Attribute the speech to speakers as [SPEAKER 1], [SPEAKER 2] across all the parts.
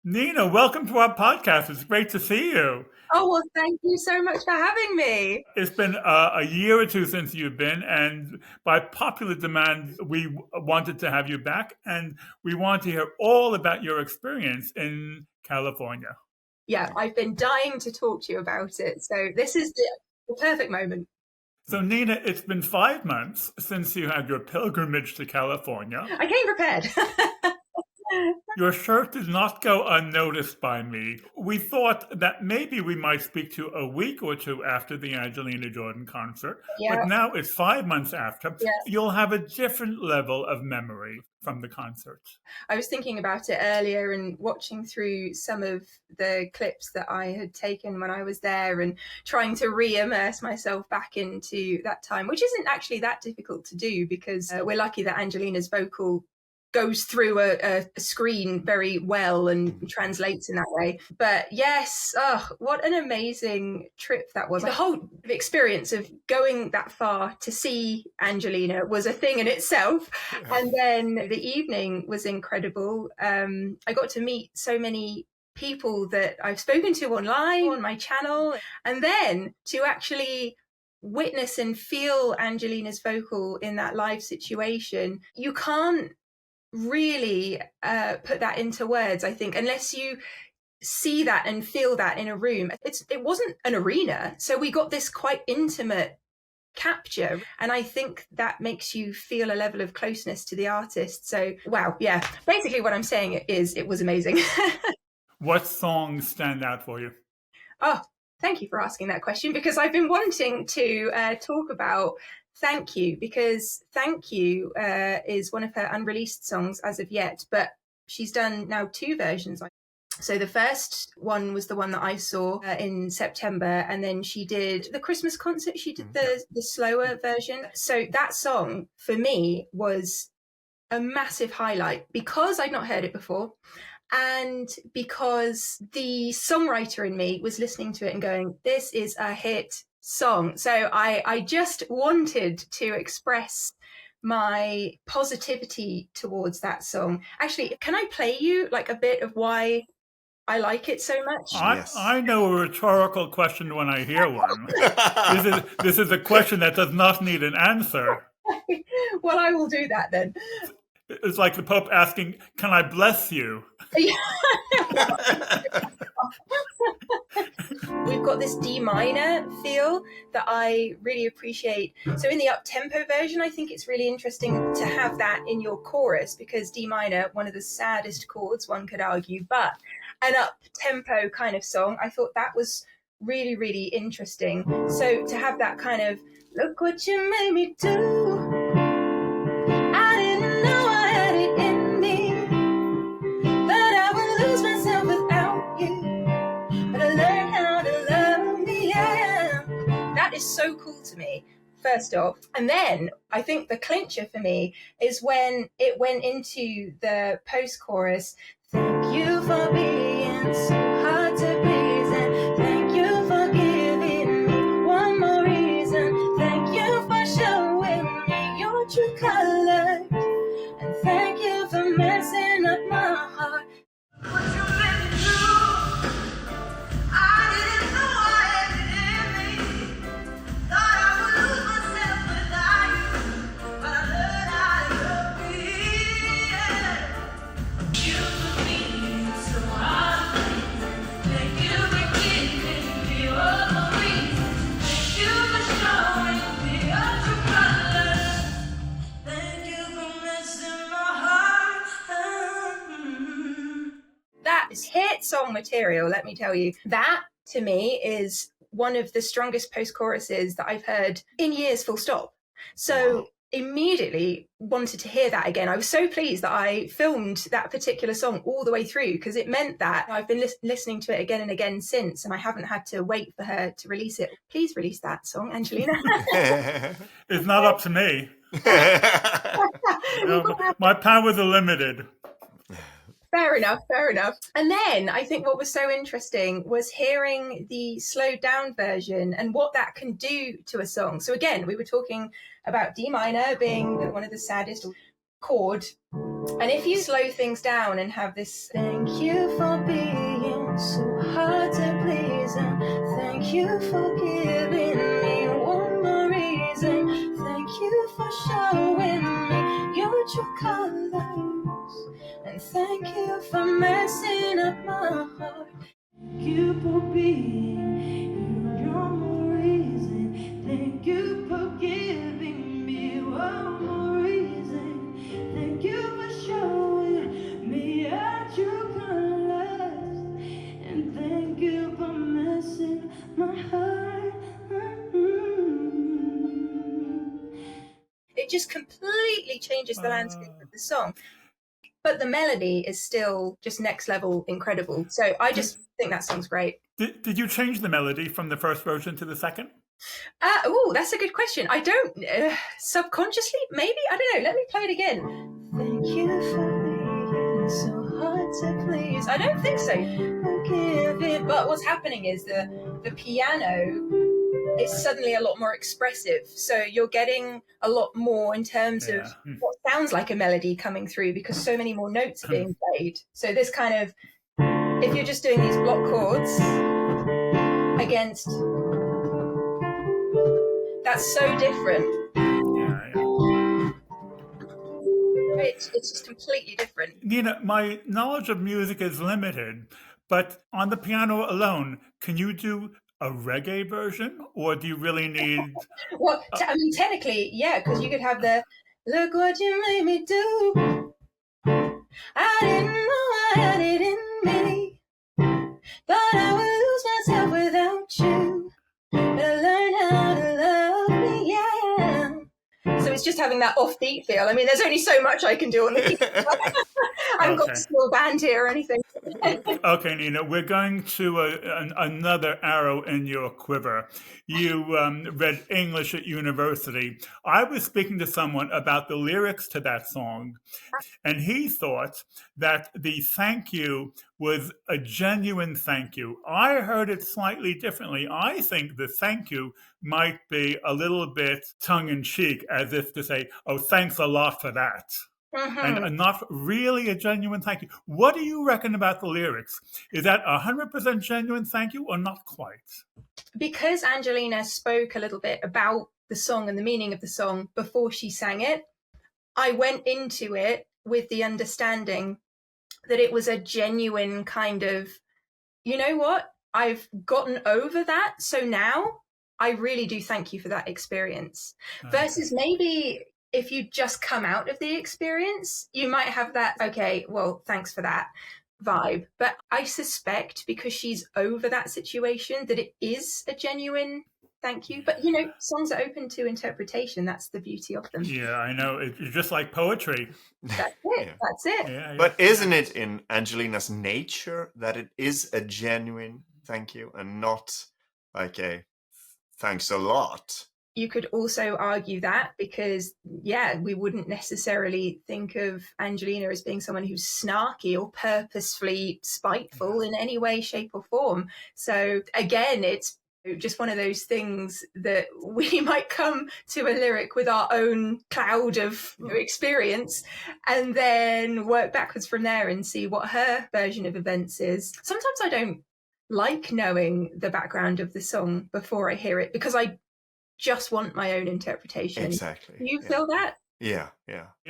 [SPEAKER 1] Nina, welcome to our podcast. It's great to see you.
[SPEAKER 2] Oh, well, thank you so much for having me.
[SPEAKER 1] It's been a year or two since you've been, and by popular demand, we wanted to have you back, and we want to hear all about your experience in California.
[SPEAKER 2] Yeah, I've been dying to talk to you about it. So this is the perfect moment.
[SPEAKER 1] So, Nina, it's been 5 months since you had your pilgrimage to California.
[SPEAKER 2] I came prepared.
[SPEAKER 1] Your shirt did not go unnoticed by me. We thought that maybe we might speak to you a week or two after the Angelina Jordan concert,
[SPEAKER 2] Yeah,
[SPEAKER 1] but now it's 5 months after.
[SPEAKER 2] yeah.
[SPEAKER 1] You'll have a different level of memory from the concert.
[SPEAKER 2] I was thinking about it earlier and watching through some of the clips that I had taken when I was there and trying to re-immerse myself back into that time, which isn't actually that difficult to do because we're lucky that Angelina's vocal goes through a screen very well and translates in that way. But yes, oh, what an amazing trip that was. The whole experience of going that far to see Angelina was a thing in itself. And then the evening was incredible. I got to meet so many people that I've spoken to online on my channel. And then to actually witness and feel Angelina's vocal in that live situation, you can't really put that into words, I think, unless you see that and feel that in a room. It wasn't an arena, so we got this quite intimate capture, and I think that makes you feel a level of closeness to the artist. So wow, yeah, basically what I'm saying is it was amazing.
[SPEAKER 1] What songs stand out for you?
[SPEAKER 2] Oh, thank you for asking that question, because I've been wanting to talk about Thank You, because Thank You is one of her unreleased songs as of yet, but she's done now two versions. So the first one was the one that I saw in September, and then she did the Christmas concert. She did the slower version. So that song for me was a massive highlight because I'd not heard it before. And because the songwriter in me was listening to it and going, this is a hit song. So I just wanted to express my positivity towards that song. Actually, can I play you like a bit of why I like it so much?
[SPEAKER 1] I know a rhetorical question when I hear one. This is a question that does not need an answer.
[SPEAKER 2] Well, I will do that then.
[SPEAKER 1] It's like the Pope asking, "Can I bless you?"
[SPEAKER 2] We've got this D minor feel that I really appreciate. So in the up-tempo version, I think it's really interesting to have that in your chorus, because D minor, one of the saddest chords, one could argue, but an up-tempo kind of song, I thought that was really, really interesting. So to have that kind of, look what you made me do. I didn't know I had it in me, that I would lose myself without you, but I learned how to love me. Yeah. That is so cool to me, first off. And then I think the clincher for me is when it went into the post-chorus. Thank you for being so hard to please, and thank you for giving me one more reason. Thank you for showing me your true colors, and thank you for messing up my heart. What you made me do, I didn't know I had it in me. Thought I would lose myself without you, but I learned how to love me. Yeah. You for being so hard. Thank you for giving me one more reason. Thank you for showing me your true colors. Thank you for messing my heart. That is hit song material, let me tell you. That, to me, is one of the strongest post-choruses that I've heard in years, full stop. So immediately wanted to hear that again. I was so pleased that I filmed that particular song all the way through, because it meant that I've been listening to it again and again since, and I haven't had to wait for her to release it. Please release that song, Angelina.
[SPEAKER 1] It's not up to me. My powers are limited.
[SPEAKER 2] Fair enough, fair enough. And then I think what was so interesting was hearing the slowed down version and what that can do to a song. So again, we were talking about D minor being one of the saddest chord. And if you slow things down and have this, thank you for being so hard to please, and thank you for giving me one more reason, thank you for showing me your true colors, and thank you for messing up my heart. Thank you for being your more reason, thank you for giving me one more reason, thank you for showing me your true colors, and thank you for messing my heart. It just completely changes the landscape of the song. But the melody is still just next level incredible. So I just think that song's great.
[SPEAKER 1] Did you change the melody from the first version to the second?
[SPEAKER 2] Oh, that's a good question. I don't, subconsciously, maybe? I don't know. Let me play it again. Thank you for being so hard to please. I don't think so. Forgive it. But what's happening is the piano is suddenly a lot more expressive. So you're getting a lot more in terms of what sounds like a melody coming through, because so many more notes are being played. So this kind of, if you're just doing these block chords against, that's so different. It's just completely different.
[SPEAKER 1] Nina, my knowledge of music is limited, but on the piano alone, can you do a reggae version, or do you really need...
[SPEAKER 2] Well, I mean, technically, yeah, because you could have the, look what you made me do. I didn't know I had it in me. Thought I would lose myself without you. But I learned how to love me, yeah. So it's just having that offbeat feel. I mean, there's only so much I can do on the keyboard. I haven't got a small band here or anything.
[SPEAKER 1] Okay, Nina, we're going to another arrow in your quiver. You read English at university. I was speaking to someone about the lyrics to that song, and he thought that the thank you was a genuine thank you. I heard it slightly differently. I think the thank you might be a little bit tongue-in-cheek, as if to say, oh, thanks a lot for that. And not really a genuine thank you. What do you reckon about the lyrics? Is that 100% genuine thank you or not quite?
[SPEAKER 2] Because Angelina spoke a little bit about the song and the meaning of the song before she sang it, I went into it with the understanding that it was a genuine kind of, you know what, I've gotten over that, so now I really do thank you for that experience. Versus maybe if you just come out of the experience, you might have that, okay, well, thanks for that vibe. But I suspect because she's over that situation that it is a genuine thank you. But, you know, songs are open to interpretation. That's the beauty of them.
[SPEAKER 1] Yeah, I know. It's just like poetry.
[SPEAKER 2] That's it. Yeah. That's it.
[SPEAKER 1] Yeah,
[SPEAKER 3] but isn't it in Angelina's nature that it is a genuine thank you and not like a thanks a lot?
[SPEAKER 2] You could also argue that because, yeah, we wouldn't necessarily think of Angelina as being someone who's snarky or purposefully spiteful in any way, shape or form. So again, it's just one of those things that we might come to a lyric with our own cloud of experience and then work backwards from there and see what her version of events is. Sometimes I don't like knowing the background of the song before I hear it because I just want my own interpretation.
[SPEAKER 3] Exactly.
[SPEAKER 2] Do you feel that?
[SPEAKER 3] Yeah.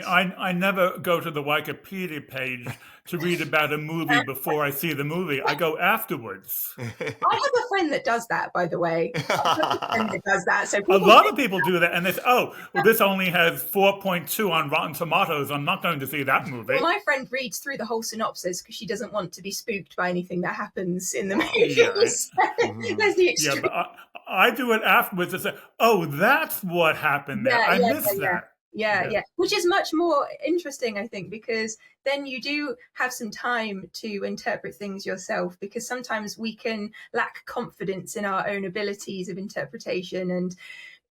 [SPEAKER 1] I never go to the Wikipedia page to read about a movie before I see the movie. I go afterwards.
[SPEAKER 2] I have a friend that does that, by the way. So
[SPEAKER 1] a lot of people do that, and they say, oh, well, this only has 4.2 on Rotten Tomatoes. I'm not going to see that movie.
[SPEAKER 2] Well, my friend reads through the whole synopsis because she doesn't want to be spooked by anything that happens in the movie.
[SPEAKER 1] Yeah,
[SPEAKER 2] There's the extreme.
[SPEAKER 1] Yeah, but I do it afterwards and say, oh, that's what happened there. I missed that.
[SPEAKER 2] Yeah. Which is much more interesting, I think, because then you do have some time to interpret things yourself, because sometimes we can lack confidence in our own abilities of interpretation, and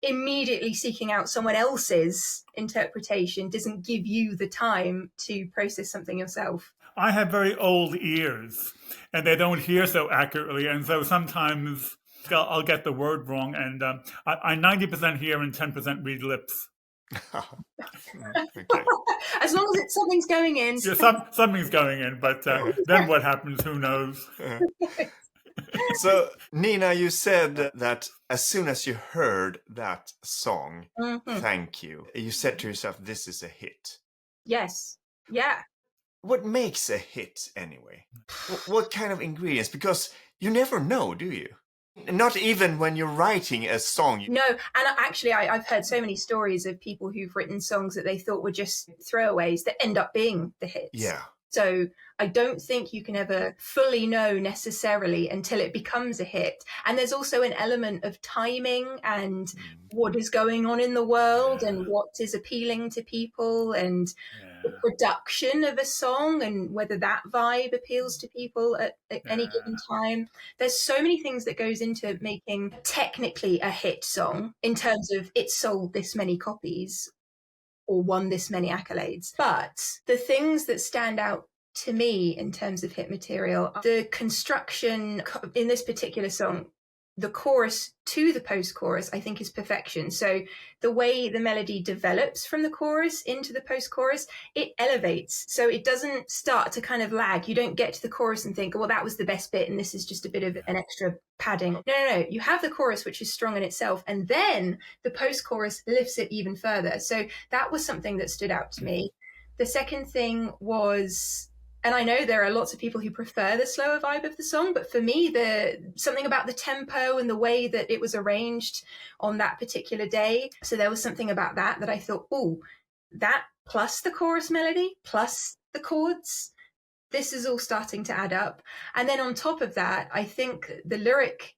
[SPEAKER 2] immediately seeking out someone else's interpretation doesn't give you the time to process something yourself.
[SPEAKER 1] I have very old ears and they don't hear so accurately. And so sometimes I'll get the word wrong, and I 90% hear and 10% read lips.
[SPEAKER 3] Okay.
[SPEAKER 2] As long as something's going in.
[SPEAKER 1] Yeah, something's going in, but then what happens? Who knows?
[SPEAKER 3] So, Nina, you said that as soon as you heard that song, Thank You, you said to yourself, this is a hit.
[SPEAKER 2] Yes. Yeah.
[SPEAKER 3] What makes a hit anyway? What kind of ingredients? Because you never know, do you? Not even when you're writing a song.
[SPEAKER 2] No, and actually, I've heard so many stories of people who've written songs that they thought were just throwaways that end up being the hits.
[SPEAKER 3] Yeah.
[SPEAKER 2] So I don't think you can ever fully know necessarily until it becomes a hit. And there's also an element of timing and what is going on in the world and what is appealing to people and the production of a song and whether that vibe appeals to people at any given time. There's so many things that goes into making technically a hit song in terms of it sold this many copies or won this many accolades. But the things that stand out to me in terms of hit material, the construction in this particular song, the chorus to the post-chorus, I think is perfection. So the way the melody develops from the chorus into the post-chorus, it elevates. So it doesn't start to kind of lag. You don't get to the chorus and think, well, that was the best bit and this is just a bit of an extra padding. No. You have the chorus, which is strong in itself, and then the post-chorus lifts it even further. So that was something that stood out to me. The second thing was, and I know there are lots of people who prefer the slower vibe of the song, but for me, something about the tempo and the way that it was arranged on that particular day. So there was something about that I thought, oh, that plus the chorus melody, plus the chords, this is all starting to add up. And then on top of that, I think the lyric,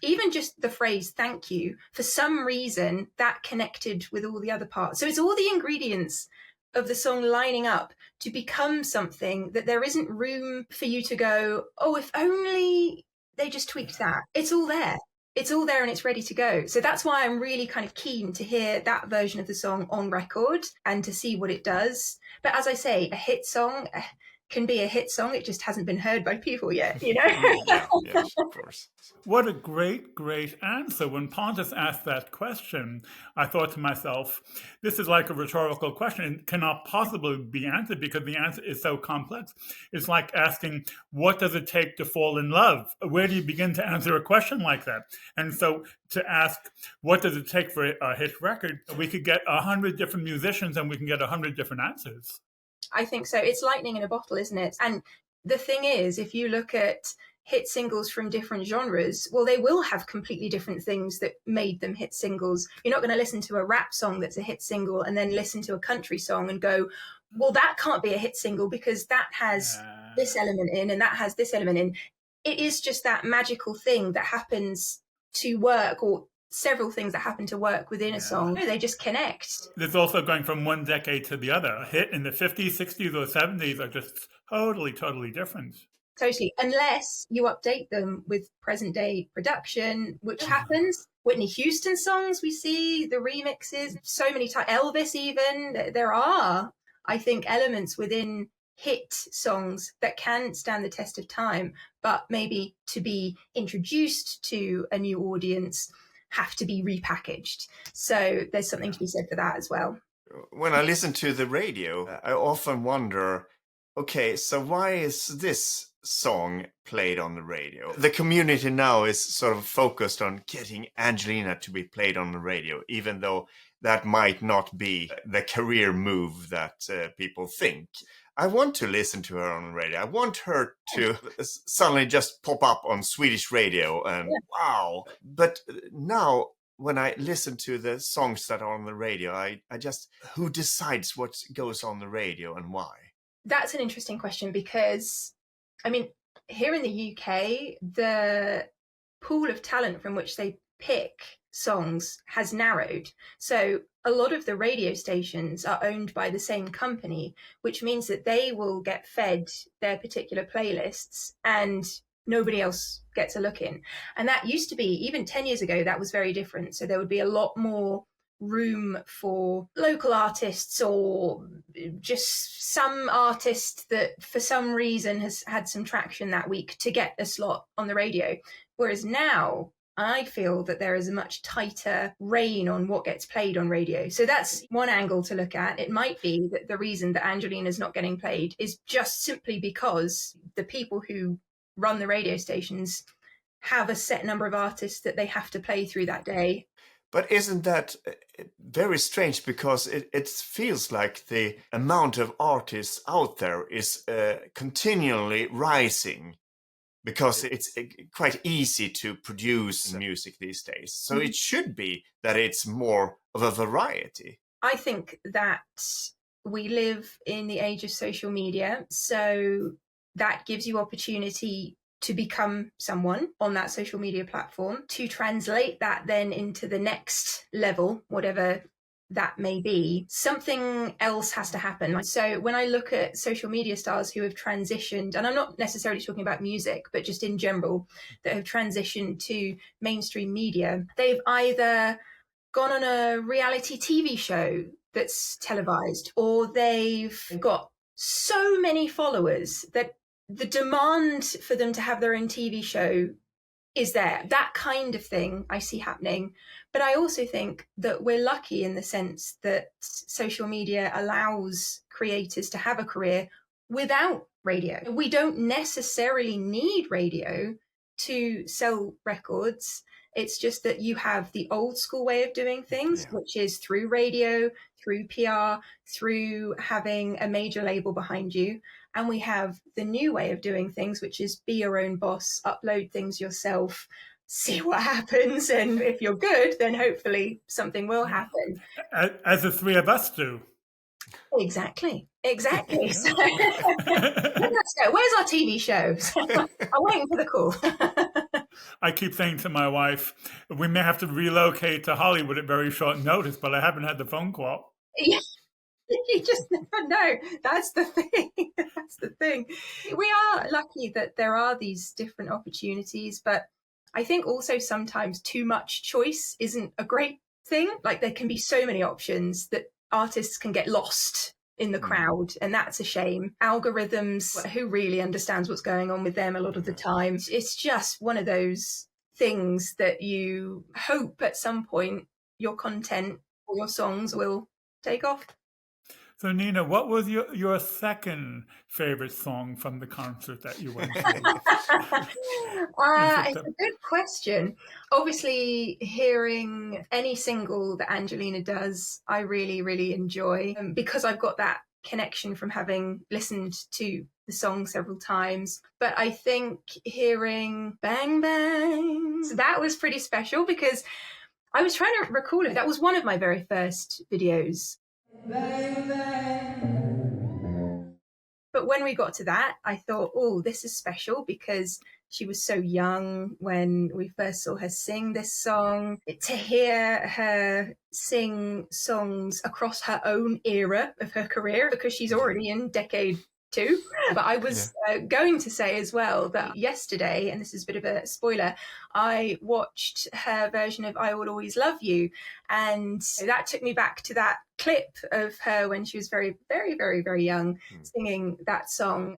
[SPEAKER 2] even just the phrase thank you, for some reason that connected with all the other parts. So it's all the ingredients of the song lining up to become something that there isn't room for you to go, oh, if only they just tweaked that. It's all there. It's all there and it's ready to go. So that's why I'm really kind of keen to hear that version of the song on record and to see what it does. But as I say, a hit song can be a hit song. It just hasn't been heard by people yet, you know?
[SPEAKER 3] Yes, of course.
[SPEAKER 1] What a great answer. When Pontus asked that question, I thought to myself, this is like a rhetorical question. It cannot possibly be answered because the answer is so complex. It's like asking, what does it take to fall in love? Where do you begin to answer a question like that? And so to ask, what does it take for a hit record? We could get 100 different musicians and we can get 100 different answers.
[SPEAKER 2] I think so. It's lightning in a bottle, isn't it? And the thing is, if you look at hit singles from different genres, well, they will have completely different things that made them hit singles. You're not going to listen to a rap song that's a hit single and then listen to a country song and go, well, that can't be a hit single because that has this element in and that has this element in. It is just that magical thing that happens to work, or several things that happen to work within a song. They just connect.
[SPEAKER 1] There's also going from one decade to the other. A hit in the 50s, 60s, or 70s are just totally different.
[SPEAKER 2] Totally. Unless you update them with present day production, which happens. Whitney Houston songs, we see the remixes so many times. Elvis even. There are, I think, elements within hit songs that can stand the test of time, but maybe to be introduced to a new audience have to be repackaged. So there's something to be said for that as well.
[SPEAKER 3] When I listen to the radio, I often wonder, okay, so why is this song played on the radio? The community now is sort of focused on getting Angelina to be played on the radio, even though that might not be the career move that people think. I want to listen to her on the radio. I want her to suddenly just pop up on Swedish radio and wow. But now when I listen to the songs that are on the radio, I just, who decides what goes on the radio and why?
[SPEAKER 2] That's an interesting question because, I mean, here in the UK, the pool of talent from which they pick songs has narrowed. So a lot of the radio stations are owned by the same company, which means that they will get fed their particular playlists and nobody else gets a look in. And that used to be, even 10 years ago, that was very different. So there would be a lot more room for local artists or just some artist that for some reason has had some traction that week to get a slot on the radio. Whereas now I feel that there is a much tighter rein on what gets played on radio. So that's one angle to look at. It might be that the reason that Angelina's not getting played is just simply because the people who run the radio stations have a set number of artists that they have to play through that day.
[SPEAKER 3] But isn't that very strange? Because it feels like the amount of artists out there is continually rising, because it's quite easy to produce music these days. So it should be that it's more of a variety.
[SPEAKER 2] I think that we live in the age of social media, so that gives you opportunity to become someone on that social media platform, to translate that then into the next level, whatever that may be. Something else has to happen. So when I look at social media stars who have transitioned, and I'm not necessarily talking about music, but just in general, that have transitioned to mainstream media, they've either gone on a reality TV show that's televised, or they've got so many followers that the demand for them to have their own TV show is there. That kind of thing I see happening. But I also think that we're lucky in the sense that social media allows creators to have a career without radio. We don't necessarily need radio to sell records. It's just that you have the old school way of doing things, which is through radio, through PR, through having a major label behind you. And we have the new way of doing things, which is be your own boss, upload things yourself, see what happens. And if you're good, then hopefully something will happen.
[SPEAKER 1] As the three of us do.
[SPEAKER 2] Exactly. So, let's go. Where's our TV shows? I'm waiting for the call.
[SPEAKER 1] I keep saying to my wife, we may have to relocate to Hollywood at very short notice, but I haven't had the phone call.
[SPEAKER 2] You just never know. That's the thing. That's the thing. We are lucky that there are these different opportunities, but I think also sometimes too much choice isn't a great thing. Like there can be so many options that artists can get lost in the crowd, and that's a shame. Algorithms, who really understands what's going on with them a lot of the time? It's just one of those things that you hope at some point your content or your songs will take off.
[SPEAKER 1] So Nina, what was your second favorite song from the concert that you went to?
[SPEAKER 2] It's a good question. Obviously, hearing any single that Angelina does, I really, really enjoy, because I've got that connection from having listened to the song several times. But I think hearing Bang Bang, so that was pretty special, because I was trying to recall it. That was one of my very first videos. Bang, bang. But when we got to that, I thought, oh, this is special, because she was so young when we first saw her sing this song. To hear her sing songs across her own era of her career, because she's already in decade 2. But I was going to say as well that yesterday, and this is a bit of a spoiler, I watched her version of I Will Always Love You, and that took me back to that clip of her when she was very, very, very, very young, singing that song.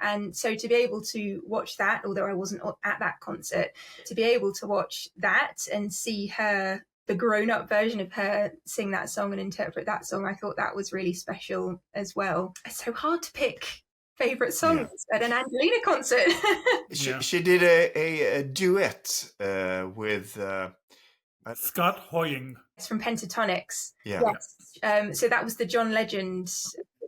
[SPEAKER 2] And so to be able to watch that, although I wasn't at that concert, to be able to watch that and see her, the grown-up version of her, sing that song and interpret that song, I thought that was really special as well. It's so hard to pick favorite songs at an Angelina concert.
[SPEAKER 3] She did a duet with
[SPEAKER 1] Scott Hoying.
[SPEAKER 2] It's from Pentatonix.
[SPEAKER 3] Yeah.
[SPEAKER 2] Yes. So that was the John Legend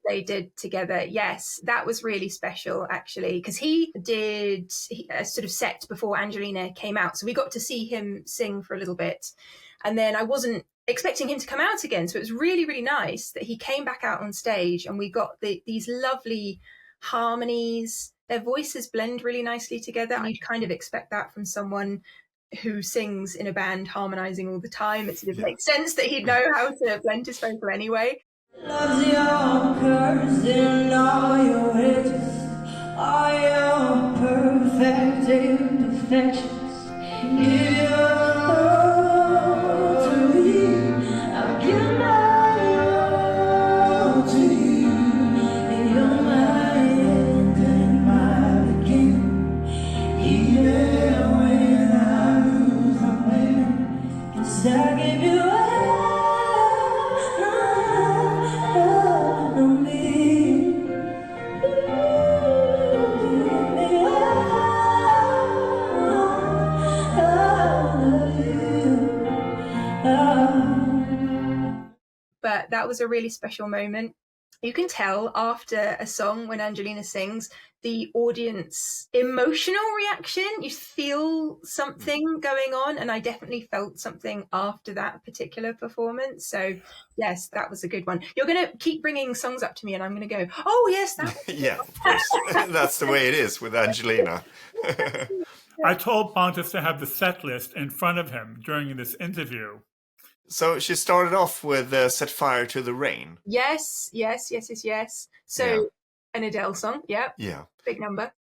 [SPEAKER 2] they did together. Yes, that was really special, actually, because he did a sort of set before Angelina came out. So we got to see him sing for a little bit. And then I wasn't expecting him to come out again. So it was really, really nice that he came back out on stage, and we got these lovely harmonies. Their voices blend really nicely together. And you'd kind of expect that from someone who sings in a band harmonizing all the time. It sort of makes sense that he'd know how to blend his vocal anyway. Loves your curves in all your ways, all your perfect
[SPEAKER 4] affections. Give your all to you. I'll give my all to you. You're my end and my beginning. Even when I lose, I win. 'Cause I give you all of me.
[SPEAKER 2] But that was a really special moment. You can tell after a song when Angelina sings, the audience emotional reaction. You feel something going on, and I definitely felt something after that particular performance. So yes, that was a good one. You're going to keep bringing songs up to me, and I'm going to go, oh yes, that was
[SPEAKER 3] Yeah, of course. That's the way it is with Angelina.
[SPEAKER 1] I told Pontus to have the set list in front of him during this interview.
[SPEAKER 3] So she started off with Set Fire to the Rain.
[SPEAKER 2] yes. So
[SPEAKER 3] Yeah.
[SPEAKER 2] an Adele song, yeah,
[SPEAKER 3] Yeah.
[SPEAKER 2] big number.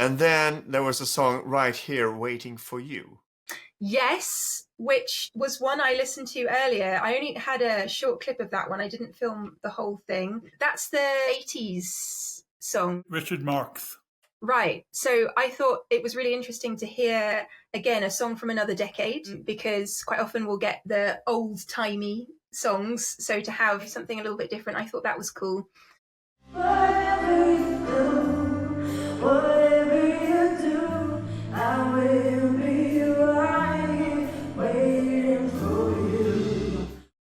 [SPEAKER 3] And then there was a song Right Here Waiting for You.
[SPEAKER 2] Yes, which was one I listened to earlier. I only had a short clip of that one. I didn't film the whole thing. That's the 80s song.
[SPEAKER 1] Richard Marx.
[SPEAKER 2] Right. So I thought it was really interesting to hear, again, a song from another decade, because quite often we'll get the old-timey songs. So to have something a little bit different, I thought that was cool.
[SPEAKER 4] Whatever you do, whatever you do, I will be right here waiting for you.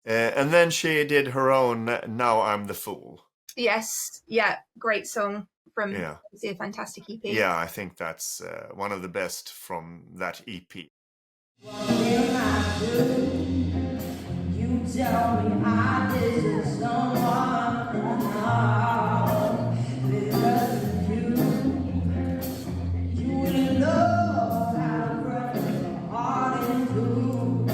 [SPEAKER 3] And then she did her own Now I'm the Fool.
[SPEAKER 2] Yes. Yeah. Great song from
[SPEAKER 3] Yeah.
[SPEAKER 2] a fantastic EP.
[SPEAKER 3] Yeah, I think that's one of the best from that E EP.
[SPEAKER 4] What will I do? You tell me I did someone else. Because of you, you wouldn't know how to break my heart in two.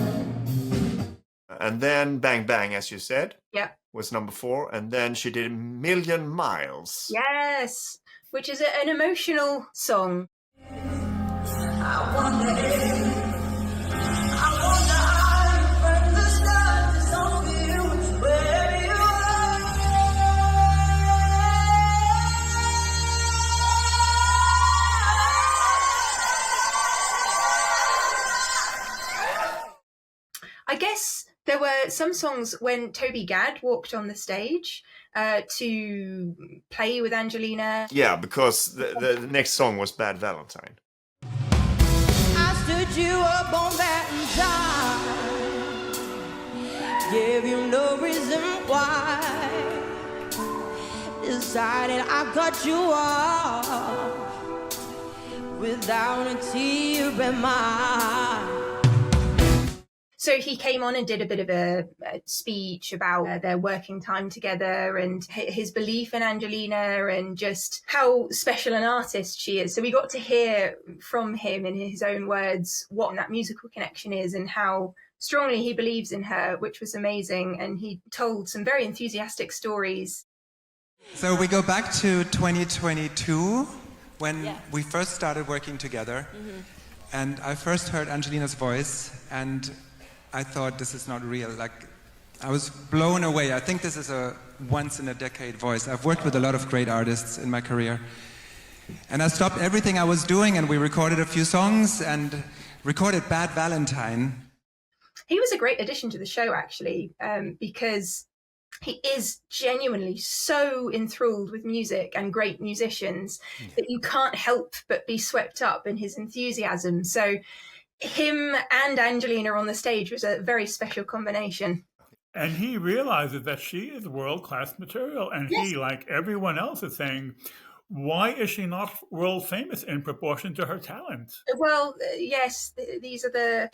[SPEAKER 3] And then Bang Bang, as you said,
[SPEAKER 2] Yeah.
[SPEAKER 3] was number 4. And then she did Million Miles.
[SPEAKER 2] Yes. Which is an emotional song.
[SPEAKER 4] I wonder how you burn the stars that's on you, wherever you
[SPEAKER 2] I guess there were some songs when Toby Gad walked on the stage to play with Angelina.
[SPEAKER 3] Yeah, because the next song was Bad Valentine.
[SPEAKER 4] I stood you up on Valentine, gave you no reason why, decided I cut you off without a tear in my eye.
[SPEAKER 2] So he came on and did a bit of a speech about their working time together and his belief in Angelina and just how special an artist she is. So we got to hear from him in his own words what that musical connection is and how strongly he believes in her, which was amazing. And he told some very enthusiastic stories.
[SPEAKER 5] So we go back to 2022 when we first started working together. And I first heard Angelina's voice and I thought this is not real. Like, I was blown away. I think this is a once-in-a-decade voice. I've worked with a lot of great artists in my career. And I stopped everything I was doing and we recorded a few songs and recorded Bad Valentine.
[SPEAKER 2] He was a great addition to the show, actually, because he is genuinely so enthralled with music and great musicians that you can't help but be swept up in his enthusiasm. So him and Angelina on the stage was a very special combination.
[SPEAKER 1] And he realizes that she is world-class material. And he, like everyone else, is saying, why is she not world famous in proportion to her talent?
[SPEAKER 2] Well, yes, these are the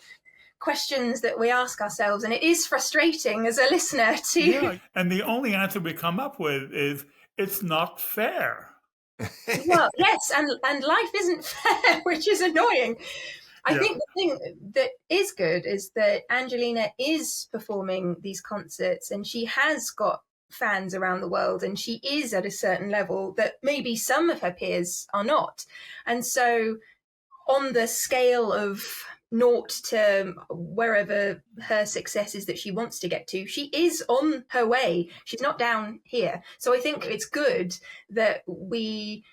[SPEAKER 2] questions that we ask ourselves. And it is frustrating as a listener to...
[SPEAKER 1] Yeah. And the only answer we come up with is, it's not fair.
[SPEAKER 2] Well, yes, and life isn't fair, which is annoying. I
[SPEAKER 1] Yeah.
[SPEAKER 2] think the thing that is good is that Angelina is performing these concerts and she has got fans around the world and she is at a certain level that maybe some of her peers are not. And so, on the scale of naught to wherever her success is that she wants to get to, she is on her way. She's not down here. So I think it's good that we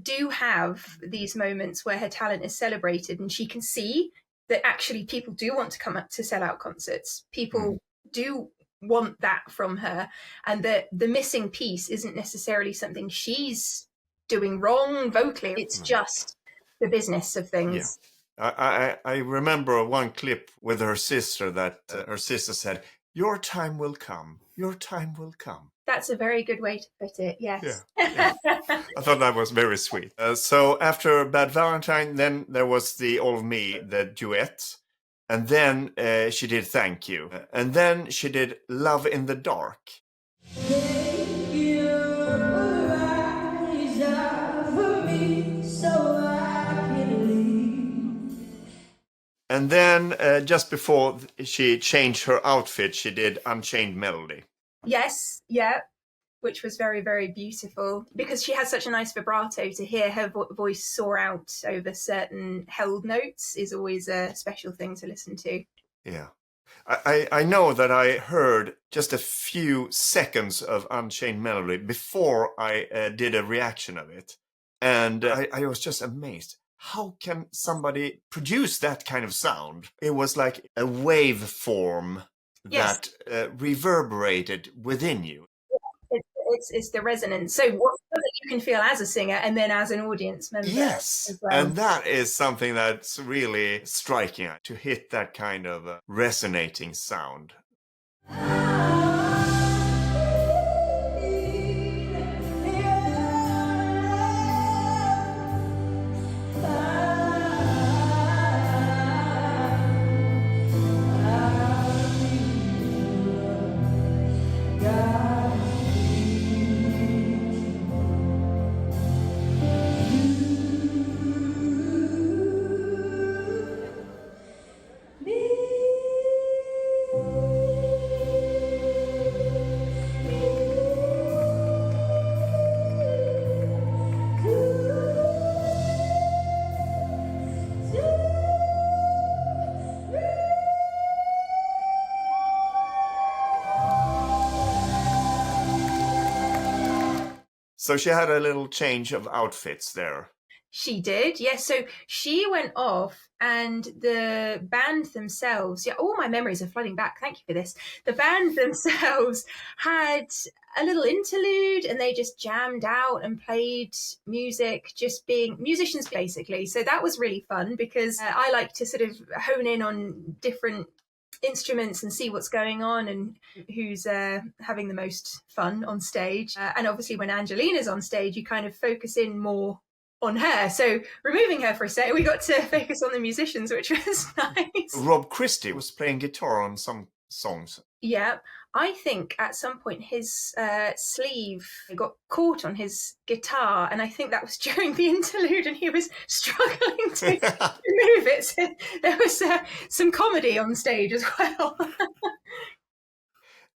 [SPEAKER 2] do have these moments where her talent is celebrated and she can see that actually people do want to come up to sell out concerts. People do want that from her, and that the missing piece isn't necessarily something she's doing wrong vocally. It's just the business of things.
[SPEAKER 3] I remember one clip with her sister that her sister said, "Your time will come. Your time will come."
[SPEAKER 2] That's a very good way to put it. Yes.
[SPEAKER 3] Yeah. I thought that was very sweet. So after Bad Valentine, then there was the All of Me, the duet. And then she did Thank You. And then she did Love in the Dark.
[SPEAKER 4] Make you rise up for me so I can leave.
[SPEAKER 3] And then just before she changed her outfit, she did Unchained Melody.
[SPEAKER 2] Yes. Yeah. Which was very, very beautiful because she has such a nice vibrato. To hear her voice soar out over certain held notes is always a special thing to listen to.
[SPEAKER 3] Yeah. I know that I heard just a few seconds of Unchained Melody before I did a reaction of it. And I was just amazed. How can somebody produce that kind of sound? It was like a waveform
[SPEAKER 2] Yes.
[SPEAKER 3] that reverberated within you.
[SPEAKER 2] It's the resonance. So what that you can feel as a singer and then as an audience member.
[SPEAKER 3] Yes,
[SPEAKER 2] as well.
[SPEAKER 3] and that is something that's really striking, to hit that kind of resonating sound. So she had a little change of outfits there.
[SPEAKER 2] She did, yes. So she went off, and the band themselves, yeah, all my memories are flooding back. Thank you for this. The band themselves had a little interlude, and they just jammed out and played music, just being musicians, basically. So that was really fun because I like to sort of hone in on different instruments and see what's going on and who's having the most fun on stage. And obviously, when Angelina's on stage, you kind of focus in more on her. So removing her for a second, we got to focus on the musicians, which was nice.
[SPEAKER 3] Rob Christie was playing guitar on some songs.
[SPEAKER 2] Yeah, I think at some point his sleeve got caught on his guitar, and I think that was during the interlude, and he was struggling to remove it. So there was some comedy on stage as well.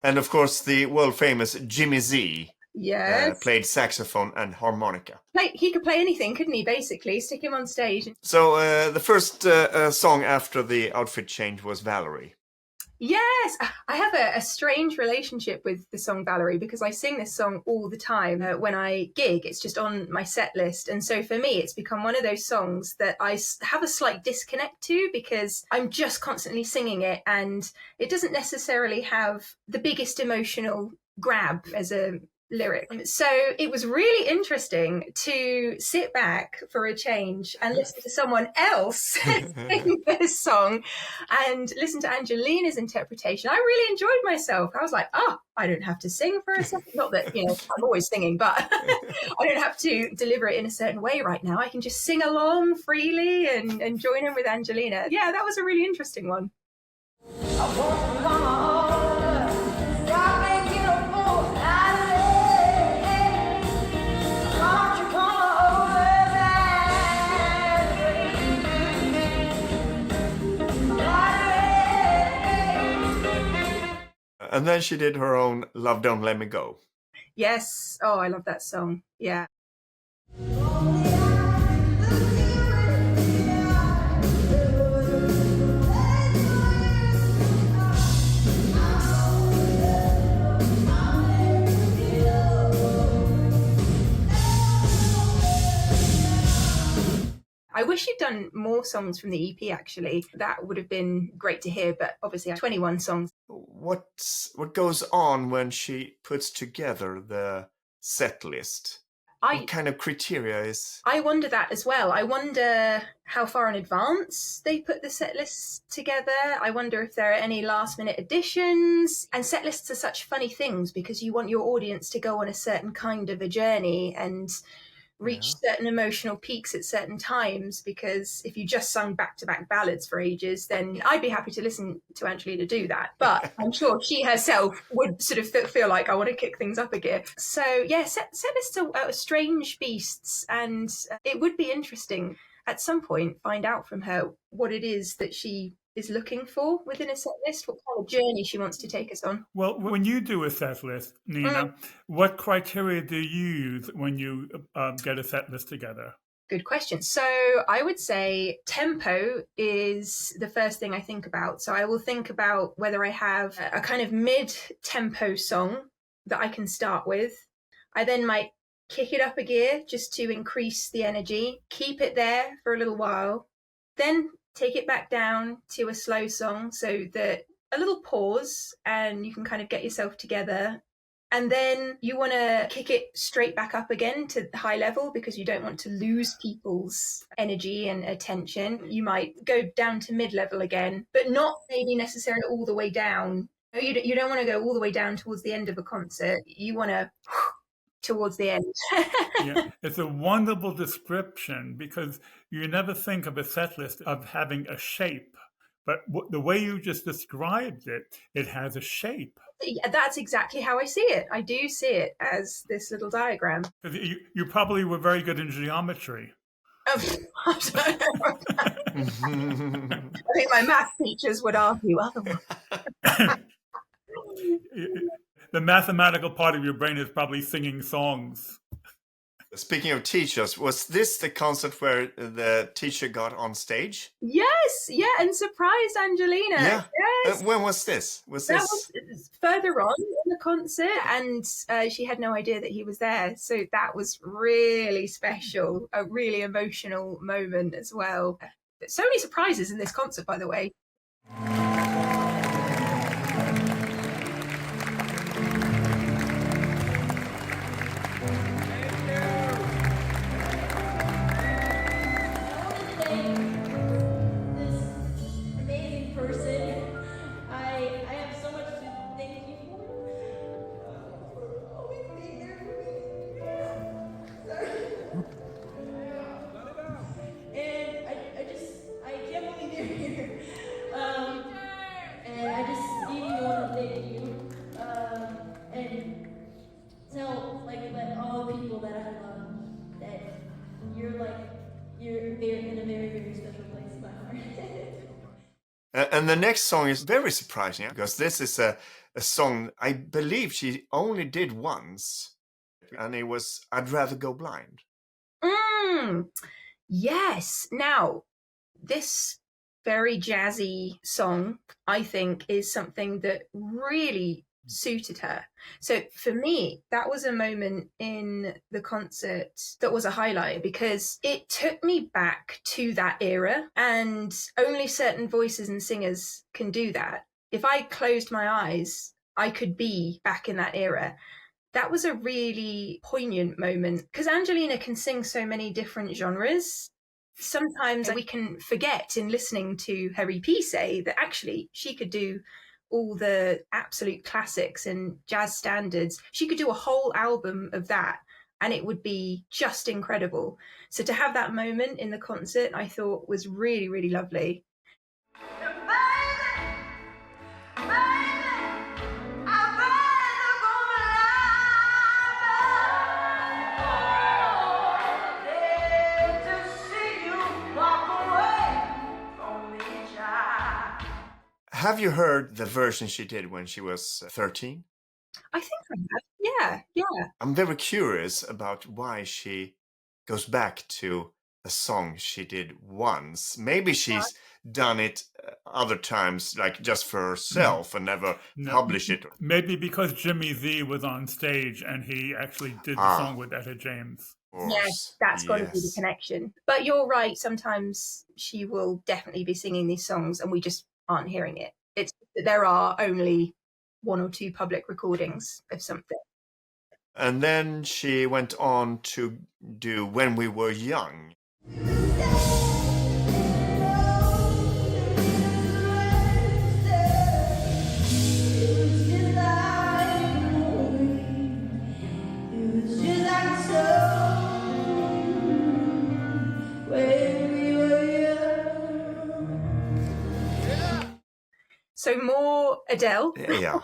[SPEAKER 3] And of course, the world famous Jimmy Z
[SPEAKER 2] Yes.
[SPEAKER 3] played saxophone and harmonica.
[SPEAKER 2] He could play anything, couldn't he, basically? Stick him on stage.
[SPEAKER 3] So the first song after the outfit change was Valerie.
[SPEAKER 2] Yes, I have a strange relationship with the song Valerie because I sing this song all the time when I gig. It's just on my set list. And so for me, it's become one of those songs that I have a slight disconnect to because I'm just constantly singing it and it doesn't necessarily have the biggest emotional grab as a lyric. So it was really interesting to sit back for a change and listen to someone else sing this song and listen to Angelina's interpretation. I really enjoyed myself. I was like, I don't have to sing for a second. Not that, I'm always singing, but I don't have to deliver it in a certain way right now. I can just sing along freely and join in with Angelina. Yeah, that was a really interesting one.
[SPEAKER 3] And then she did her own Love Don't Let Me Go.
[SPEAKER 2] Yes. Oh, I love that song. Yeah. I wish you'd done more songs from the EP, actually. That would have been great to hear, but obviously 21 songs.
[SPEAKER 3] What goes on when she puts together the set list? What kind of criteria is...
[SPEAKER 2] I wonder that as well. I wonder how far in advance they put the set lists together. I wonder if there are any last minute additions. And set lists are such funny things because you want your audience to go on a certain kind of a journey and reach certain emotional peaks at certain times, because if you just sung back-to-back ballads for ages, then I'd be happy to listen to Angelina do that. But I'm sure she herself would sort of feel like, I want to kick things up a gear. So yeah, set lists are strange beasts, and it would be interesting at some point find out from her what it is that she is looking for within a set list, what kind of journey she wants to take us on.
[SPEAKER 1] Well, when you do a set list, Nina, what criteria do you use when you get a set list together?
[SPEAKER 2] Good question. So I would say tempo is the first thing I think about. So I will think about whether I have a kind of mid-tempo song that I can start with. I then might kick it up a gear just to increase the energy, keep it there for a little while, then take it back down to a slow song, so that a little pause and you can kind of get yourself together. And then you want to kick it straight back up again to high level because you don't want to lose people's energy and attention. You might go down to mid-level again, but not maybe necessarily all the way down. You don't want to go all the way down towards the end of a concert. You want to towards the end.
[SPEAKER 1] Yeah, it's a wonderful description because you never think of a set list of having a shape, but the way you just described it, it has a shape.
[SPEAKER 2] That's exactly how I see it. I do see it as this little diagram.
[SPEAKER 1] You probably were very good in geometry.
[SPEAKER 2] I think my math teachers would argue otherwise.
[SPEAKER 1] The mathematical part of your brain is probably singing songs.
[SPEAKER 3] Speaking of teachers, was this the concert where the teacher got on stage?
[SPEAKER 2] Yes, yeah, and surprised Angelina.
[SPEAKER 3] Yeah.
[SPEAKER 2] Yes.
[SPEAKER 3] When was this?
[SPEAKER 2] Was further on in the concert, and she had no idea that he was there. So that was really special, a really emotional moment as well. So many surprises in this concert, by the way.
[SPEAKER 3] And the next song is very surprising because this is a song I believe she only did once, and it was I'd Rather Go Blind.
[SPEAKER 2] Yes. Now, this very jazzy song, I think, is something that really suited her. So for me, that was a moment in the concert that was a highlight because it took me back to that era, and only certain voices and singers can do that. If I closed my eyes, I could be back in that era. That was a really poignant moment because Angelina can sing so many different genres. Sometimes we can forget in listening to her EP say that actually she could do all the absolute classics and jazz standards. She could do a whole album of that and it would be just incredible. So to have that moment in the concert, I thought was really, really lovely.
[SPEAKER 3] Have you heard the version she did when she was 13?
[SPEAKER 2] I think I have. Yeah.
[SPEAKER 3] I'm very curious about why she goes back to a song she did once. Maybe she's done it other times, like just for herself and never
[SPEAKER 1] No.
[SPEAKER 3] publish it.
[SPEAKER 1] Maybe because Jimmy Z was on stage and he actually did the song with Etta James.
[SPEAKER 2] Yes, that's got to be the connection. But you're right. Sometimes she will definitely be singing these songs and we just aren't hearing it. It's that there are only 1 or 2 public recordings of something.
[SPEAKER 3] And then she went on to do When We Were Young.
[SPEAKER 2] So more Adele.
[SPEAKER 3] Yeah.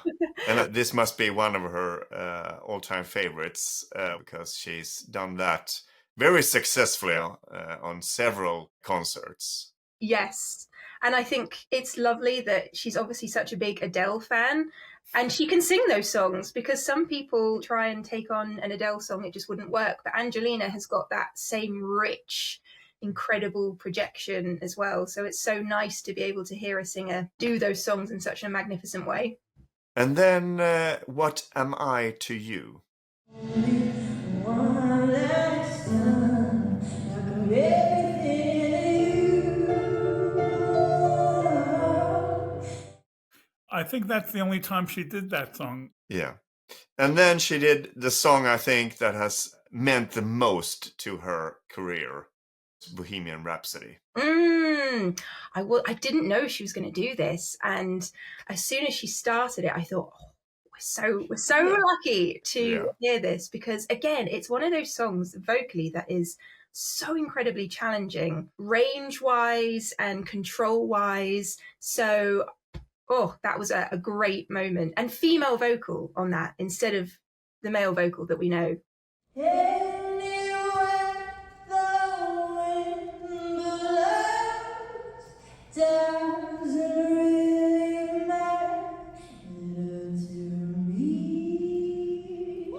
[SPEAKER 3] And this must be one of her all-time favorites because she's done that very successfully on several concerts.
[SPEAKER 2] Yes. And I think it's lovely that she's obviously such a big Adele fan and she can sing those songs, because some people try and take on an Adele song, it just wouldn't work. But Angelina has got that same rich, incredible projection as well. So it's so nice to be able to hear a singer do those songs in such a magnificent way.
[SPEAKER 3] And then What Am I to You?
[SPEAKER 4] One last time, like everything you.
[SPEAKER 1] I think that's the only time she did that song.
[SPEAKER 3] Yeah. And then she did the song I think that has meant the most to her career, Bohemian Rhapsody.
[SPEAKER 2] I didn't know she was going to do this, and as soon as she started it, I thought, we're so lucky to hear this, because again, it's one of those songs vocally that is so incredibly challenging, range-wise and control-wise. So, that was a great moment, and female vocal on that instead of the male vocal that we know.
[SPEAKER 4] Anywhere the wind blows doesn't really matter to me,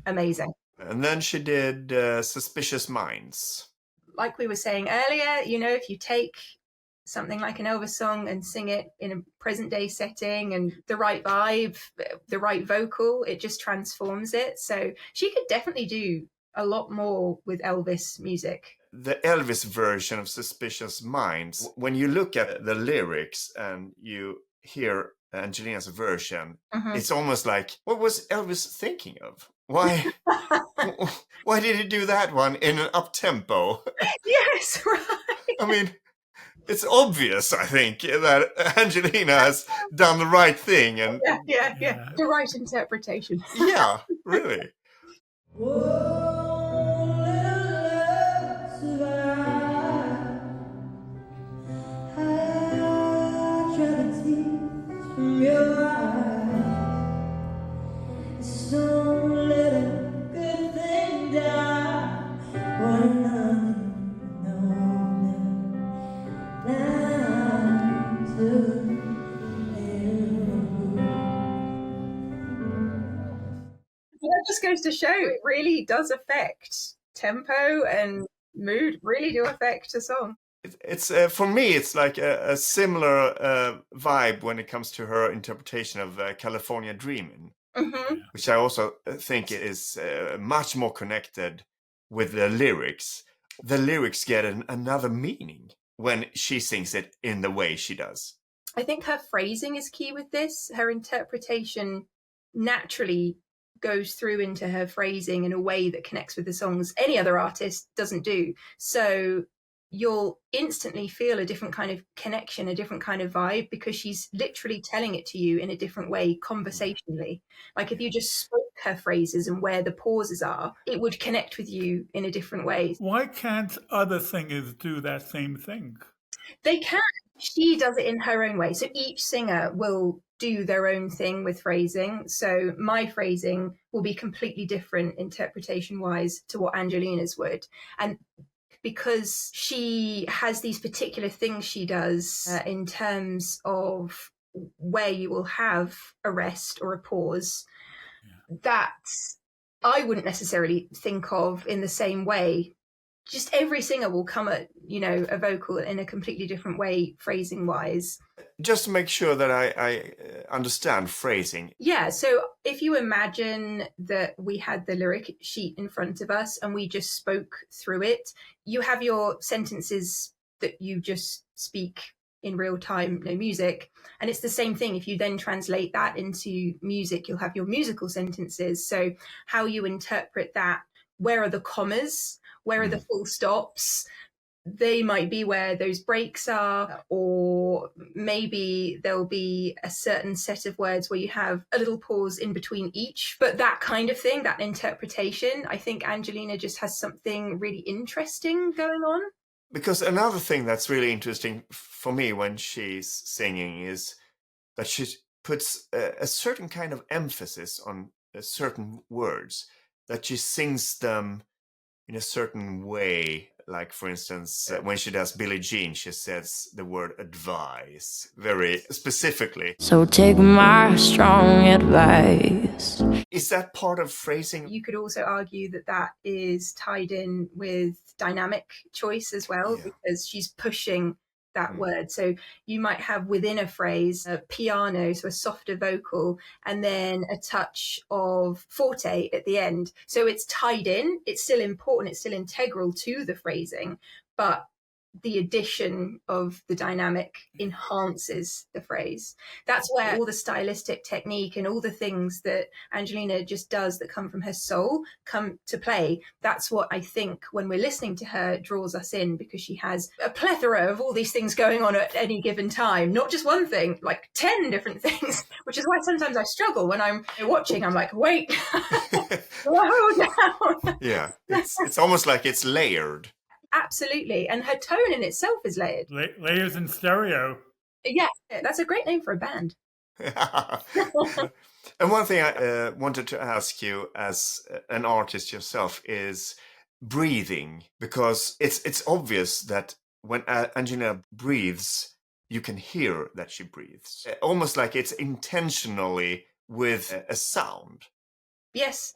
[SPEAKER 2] Amazing.
[SPEAKER 3] And then she did Suspicious Minds.
[SPEAKER 2] Like we were saying earlier, if you take something like an Elvis song and sing it in a present day setting and the right vibe, the right vocal, it just transforms it. So she could definitely do a lot more with Elvis music.
[SPEAKER 3] The Elvis version of Suspicious Minds, when you look at the lyrics and you hear Angelina's version, it's almost like, what was Elvis thinking of? Why did he do that one in an up-tempo?
[SPEAKER 2] Yes, right.
[SPEAKER 3] I mean, it's obvious, I think, that Angelina has done the right thing. And
[SPEAKER 2] Yeah. The right interpretation.
[SPEAKER 3] Yeah, really.
[SPEAKER 2] That just goes to show it really does affect tempo and mood, really do affect a song.
[SPEAKER 3] It's for me, it's like a similar vibe when it comes to her interpretation of California Dreamin', which I also think is much more connected with the lyrics. The lyrics get another meaning when she sings it in the way she does.
[SPEAKER 2] I think her phrasing is key with this. Her interpretation naturally goes through into her phrasing in a way that connects with the songs any other artist doesn't do. So you'll instantly feel a different kind of connection, a different kind of vibe, because she's literally telling it to you in a different way conversationally. Like if you just spoke her phrases and where the pauses are, it would connect with you in a different way.
[SPEAKER 1] Why can't other singers do that same thing?
[SPEAKER 2] They can. She does it in her own way. So each singer will do their own thing with phrasing. So my phrasing will be completely different interpretation-wise to what Angelina's would. And because she has these particular things she does in terms of where you will have a rest or a pause that I wouldn't necessarily think of in the same way. Just every singer will come at, a vocal in a completely different way, phrasing wise.
[SPEAKER 3] Just to make sure that I understand phrasing.
[SPEAKER 2] Yeah, so if you imagine that we had the lyric sheet in front of us and we just spoke through it, you have your sentences that you just speak in real time, no music. And it's the same thing. If you then translate that into music, you'll have your musical sentences. So how you interpret that, where are the commas? Where are the full stops? They might be where those breaks are, or maybe there'll be a certain set of words where you have a little pause in between each. But that kind of thing, that interpretation, I think Angelina just has something really interesting going on.
[SPEAKER 3] Because another thing that's really interesting for me when she's singing is that she puts a certain kind of emphasis on certain words, that she sings them in a certain way. Like, for instance, when she does Billie Jean, she says the word advice very specifically.
[SPEAKER 6] So take my strong advice.
[SPEAKER 3] Is that part of phrasing?
[SPEAKER 2] You could also argue that that is tied in with dynamic choice as well, because she's pushing that word. So you might have within a phrase a piano, so a softer vocal, and then a touch of forte at the end. So it's tied in, it's still important, it's still integral to the phrasing, but the addition of the dynamic enhances the phrase. That's where all the stylistic technique and all the things that Angelina just does that come from her soul come to play. That's what I think when we're listening to her draws us in, because she has a plethora of all these things going on at any given time, not just one thing, like 10 different things, which is why sometimes I struggle when I'm watching. I'm like, wait, slow down.
[SPEAKER 3] Yeah, it's almost like it's layered.
[SPEAKER 2] Absolutely. And her tone in itself is layered.
[SPEAKER 1] Layers in stereo.
[SPEAKER 2] Yeah, that's a great name for a band.
[SPEAKER 3] And one thing I wanted to ask you as an artist yourself is breathing, because it's obvious that when Angelina breathes, you can hear that she breathes. Almost like it's intentionally with a sound.
[SPEAKER 2] Yes.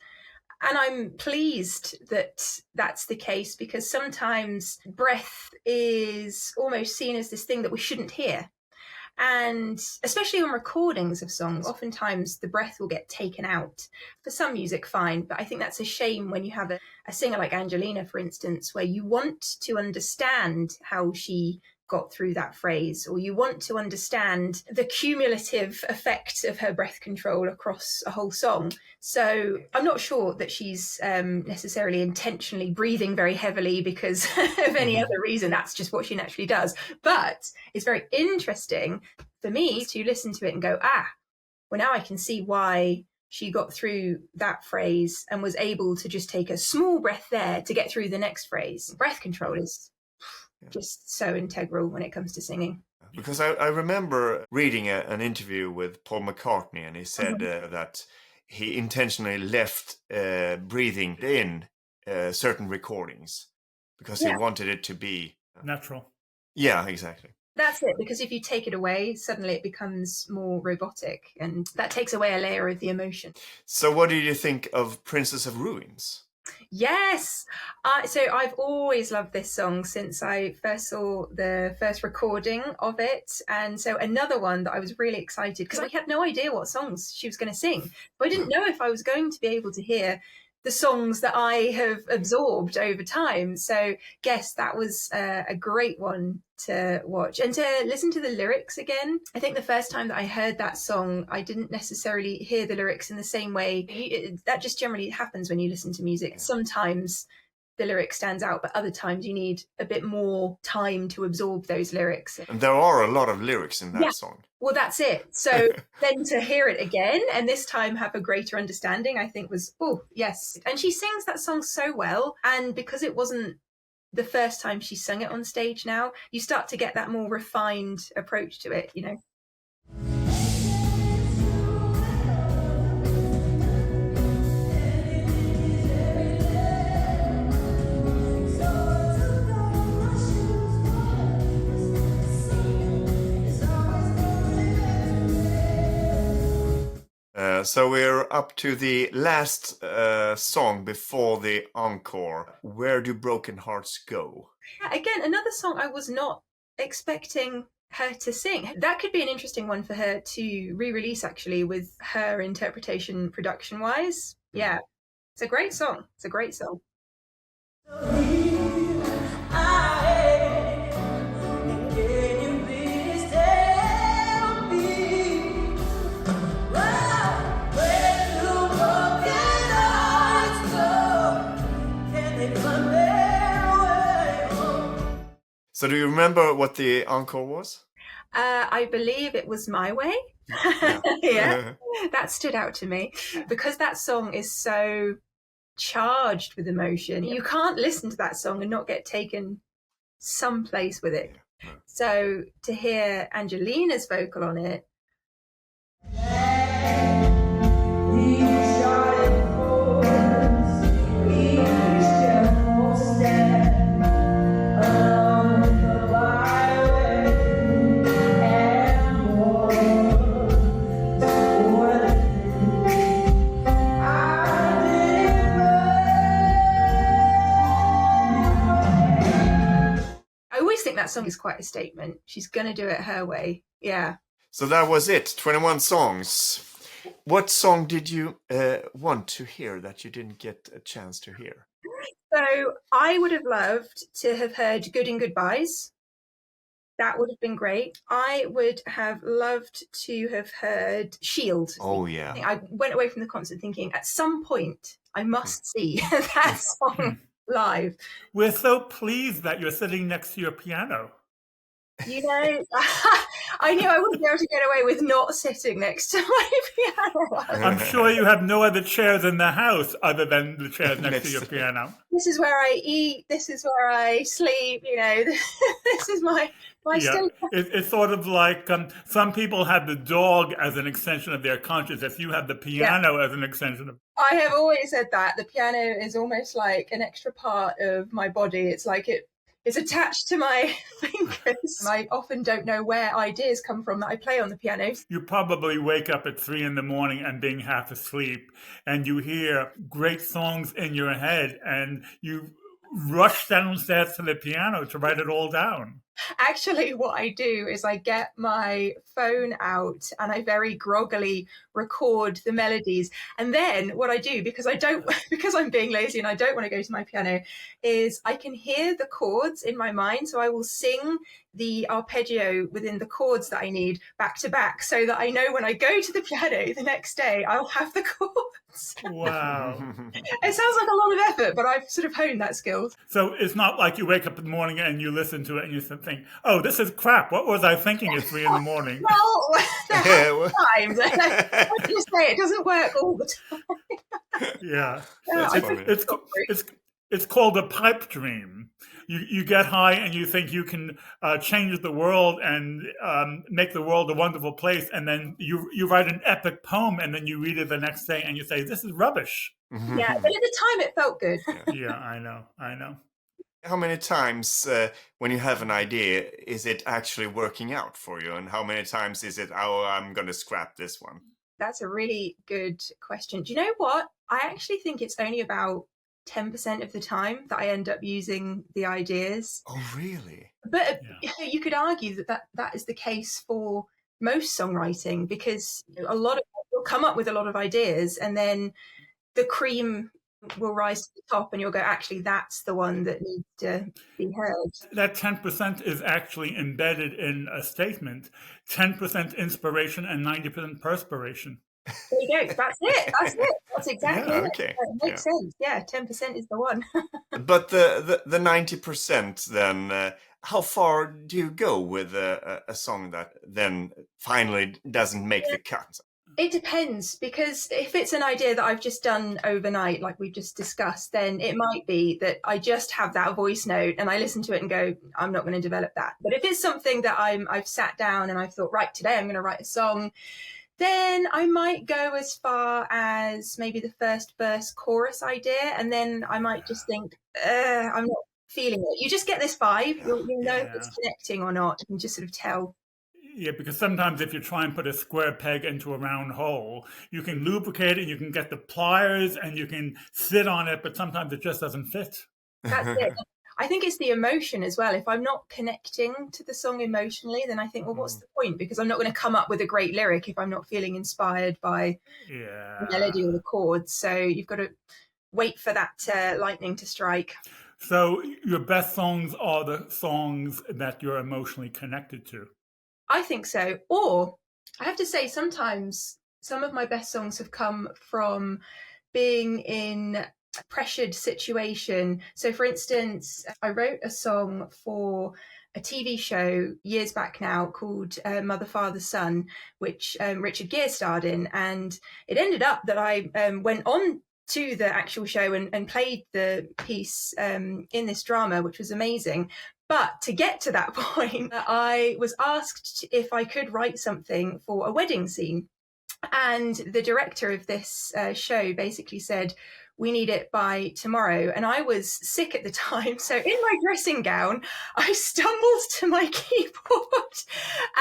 [SPEAKER 2] And I'm pleased that that's the case, because sometimes breath is almost seen as this thing that we shouldn't hear. And especially on recordings of songs, oftentimes the breath will get taken out. For some music, fine, but I think that's a shame when you have a singer like Angelina, for instance, where you want to understand how she got through that phrase, or you want to understand the cumulative effect of her breath control across a whole song. So I'm not sure that she's necessarily intentionally breathing very heavily because of any other reason. That's just what she naturally does. But it's very interesting for me to listen to it and go, well, now I can see why she got through that phrase and was able to just take a small breath there to get through the next phrase. Breath control is just so integral when it comes to singing.
[SPEAKER 3] Because I remember reading an interview with Paul McCartney, and he said that he intentionally left breathing in certain recordings because he wanted it to be
[SPEAKER 1] natural.
[SPEAKER 3] Yeah, exactly.
[SPEAKER 2] That's it, because if you take it away, suddenly it becomes more robotic, and that takes away a layer of the emotion.
[SPEAKER 3] So what did you think of Princess of Ruins?
[SPEAKER 2] Yes. So I've always loved this song since I first saw the first recording of it. And so another one that I was really excited, because I had no idea what songs she was going to sing. But I didn't know if I was going to be able to hear the songs that I have absorbed over time. So yes, that was a great one to watch and to listen to the lyrics again. I think the first time that I heard that song, I didn't necessarily hear the lyrics in the same way. That just generally happens when you listen to music. Sometimes the lyric stands out, but other times you need a bit more time to absorb those lyrics.
[SPEAKER 3] And there are a lot of lyrics in that song.
[SPEAKER 2] Well, that's it. So then to hear it again and this time have a greater understanding, I think was, yes. And she sings that song so well. And because it wasn't the first time she sung it on stage now, you start to get that more refined approach to it, you know.
[SPEAKER 3] So we're up to the last song before the encore. Where do broken hearts go?
[SPEAKER 2] Again, another song I was not expecting her to sing. That could be an interesting one for her to re-release, actually, with her interpretation production-wise. Yeah, it's a great song. It's a great song.
[SPEAKER 3] So do you remember what the encore was?
[SPEAKER 2] I believe it was My Way. Yeah, that stood out to me because that song is so charged with emotion. You can't listen to that song and not get taken someplace with it. So to hear Angelina's vocal on it, I always think that song is quite a statement. She's going to do it her way. Yeah.
[SPEAKER 3] So that was it, 21 songs. What song did you want to hear that you didn't get a chance to hear?
[SPEAKER 2] So I would have loved to have heard Good and Goodbyes. That would have been great. I would have loved to have heard Shield.
[SPEAKER 3] Oh, yeah.
[SPEAKER 2] I went away from the concert thinking at some point I must see that song live.
[SPEAKER 1] We're so pleased that you're sitting next to your piano.
[SPEAKER 2] You know, I knew I wouldn't be able to get away with not sitting next to my piano.
[SPEAKER 1] I'm sure you have no other chairs in the house other than the chairs next to your piano.
[SPEAKER 2] This is where I eat. This is where I sleep. You know, this is my state.
[SPEAKER 1] It's sort of like some people have the dog as an extension of their consciousness. You have the piano as an extension of.
[SPEAKER 2] I have always said that the piano is almost like an extra part of my body. It's like it's attached to my fingers. I often don't know where ideas come from that I play on the piano.
[SPEAKER 1] You probably wake up at 3 a.m. and being half asleep, and you hear great songs in your head, and you rush downstairs to the piano to write it all down.
[SPEAKER 2] Actually, what I do is I get my phone out and I very groggily record the melodies. And then what I do, because I'm being lazy and I don't want to go to my piano, is I can hear the chords in my mind. So I will sing the arpeggio within the chords that I need back to back so that I know when I go to the piano the next day, I'll have the chords.
[SPEAKER 1] Wow.
[SPEAKER 2] It sounds like a lot of effort, but I've sort of honed that skill.
[SPEAKER 1] So it's not like you wake up in the morning and you listen to it and you think, oh, this is crap. What was I thinking at 3 a.m?
[SPEAKER 2] Well, there are times. I just say it doesn't work all the time.
[SPEAKER 1] Yeah.
[SPEAKER 3] That's funny.
[SPEAKER 1] It's called a pipe dream. You get high and you think you can change the world and make the world a wonderful place, and then you write an epic poem and then you read it the next day and you say, this is rubbish.
[SPEAKER 2] Yeah, but at the time it felt good.
[SPEAKER 1] Yeah, I know.
[SPEAKER 3] How many times when you have an idea is it actually working out for you, and how many times is it, oh, I'm going to scrap this one?
[SPEAKER 2] That's a really good question. Do you know what? I actually think it's only about 10% of the time that I end up using the ideas.
[SPEAKER 3] Oh, really?
[SPEAKER 2] But you could argue that is the case for most songwriting, because a lot of people come up with a lot of ideas and then the cream will rise to the top and you'll go, actually, that's the one that needs to be heard.
[SPEAKER 1] That 10% is actually embedded in a statement. 10% inspiration and 90% perspiration.
[SPEAKER 2] There you go. That's it. That's exactly it.
[SPEAKER 3] Okay.
[SPEAKER 2] It makes sense. Yeah, 10% is the one.
[SPEAKER 3] But the 90% then, how far do you go with a song that then finally doesn't make the cut?
[SPEAKER 2] It depends, because if it's an idea that I've just done overnight, like we've just discussed, then it might be that I just have that voice note and I listen to it and go, I'm not going to develop that. But if it's something that I've sat down and I've thought, right, today I'm going to write a song, then I might go as far as maybe the first verse chorus idea, and then I might just think, I'm not feeling it. You just get this vibe. You'll know if it's connecting or not. You can just sort of tell.
[SPEAKER 1] Yeah, because sometimes if you try and put a square peg into a round hole, you can lubricate it, you can get the pliers, and you can sit on it, but sometimes it just doesn't fit.
[SPEAKER 2] That's it. I think it's the emotion as well. If I'm not connecting to the song emotionally, then I think, well, what's the point? Because I'm not going to come up with a great lyric if I'm not feeling inspired by the melody or the chords. So you've got to wait for that lightning to strike.
[SPEAKER 1] So your best songs are the songs that you're emotionally connected to.
[SPEAKER 2] I think so. Or I have to say, sometimes some of my best songs have come from being in a pressured situation. So, for instance, I wrote a song for a TV show years back now called Mother, Father, Son, which Richard Gere starred in. And it ended up that I went on to the actual show and played the piece in this drama, which was amazing. But to get to that point, I was asked if I could write something for a wedding scene. And the director of this show basically said, we need it by tomorrow. And I was sick at the time. So in my dressing gown, I stumbled to my keyboard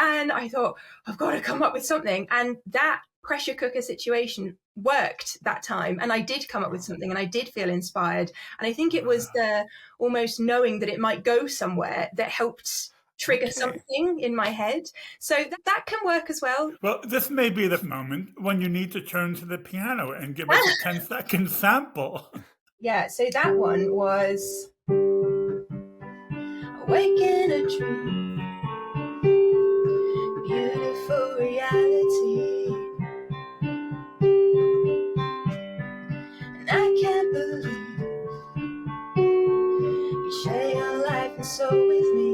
[SPEAKER 2] and I thought, I've got to come up with something. And that pressure cooker situation worked that time. And I did come up with something and I did feel inspired. And I think it was the almost knowing that it might go somewhere that helped trigger something in my head. So that can work as well.
[SPEAKER 1] Well, this may be the moment when you need to turn to the piano and give us a 10-second sample.
[SPEAKER 2] Yeah, so that one was Awake in a Dream, Beautiful Reality, and I can't believe you share your life and soul with me.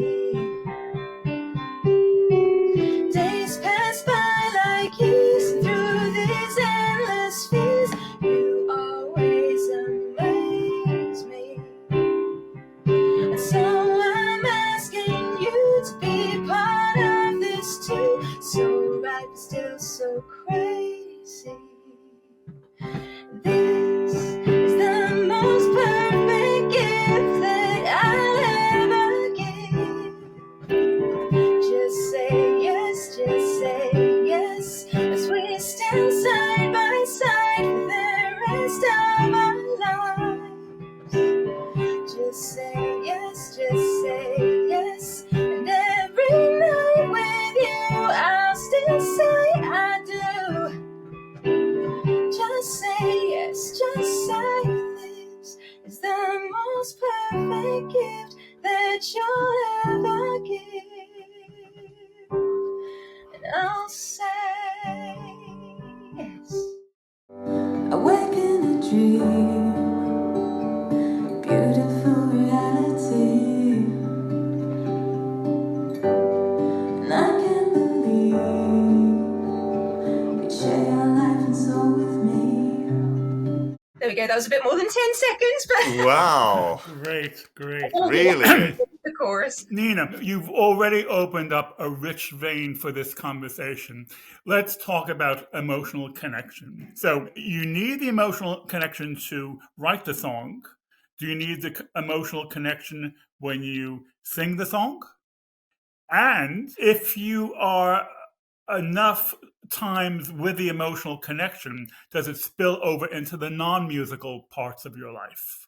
[SPEAKER 2] Days pass by like years, and through these endless fears, you always amaze me. And so I'm asking you to be part of this too. So right, but still so crazy. This is the most perfect gift that I'll ever give. Just say yes, as we stand side by side for the rest of our lives. Just say yes, and every night with you I'll still say I do. Just say yes, this is the most perfect gift that you'll ever give. And I'll say yes. Awake in a dream, beautiful reality, and I can't believe you share your life and soul with me. There we go. That was a bit more than 10 seconds, but
[SPEAKER 3] Wow.
[SPEAKER 1] Great.
[SPEAKER 3] Really good.
[SPEAKER 2] the chorus.
[SPEAKER 1] Nina, you've already opened up a rich vein for this conversation. Let's talk about emotional connection. So you need the emotional connection to write the song. Do you need the emotional connection when you sing the song? And if you are enough times with the emotional connection, does it spill over into the non-musical parts of your life?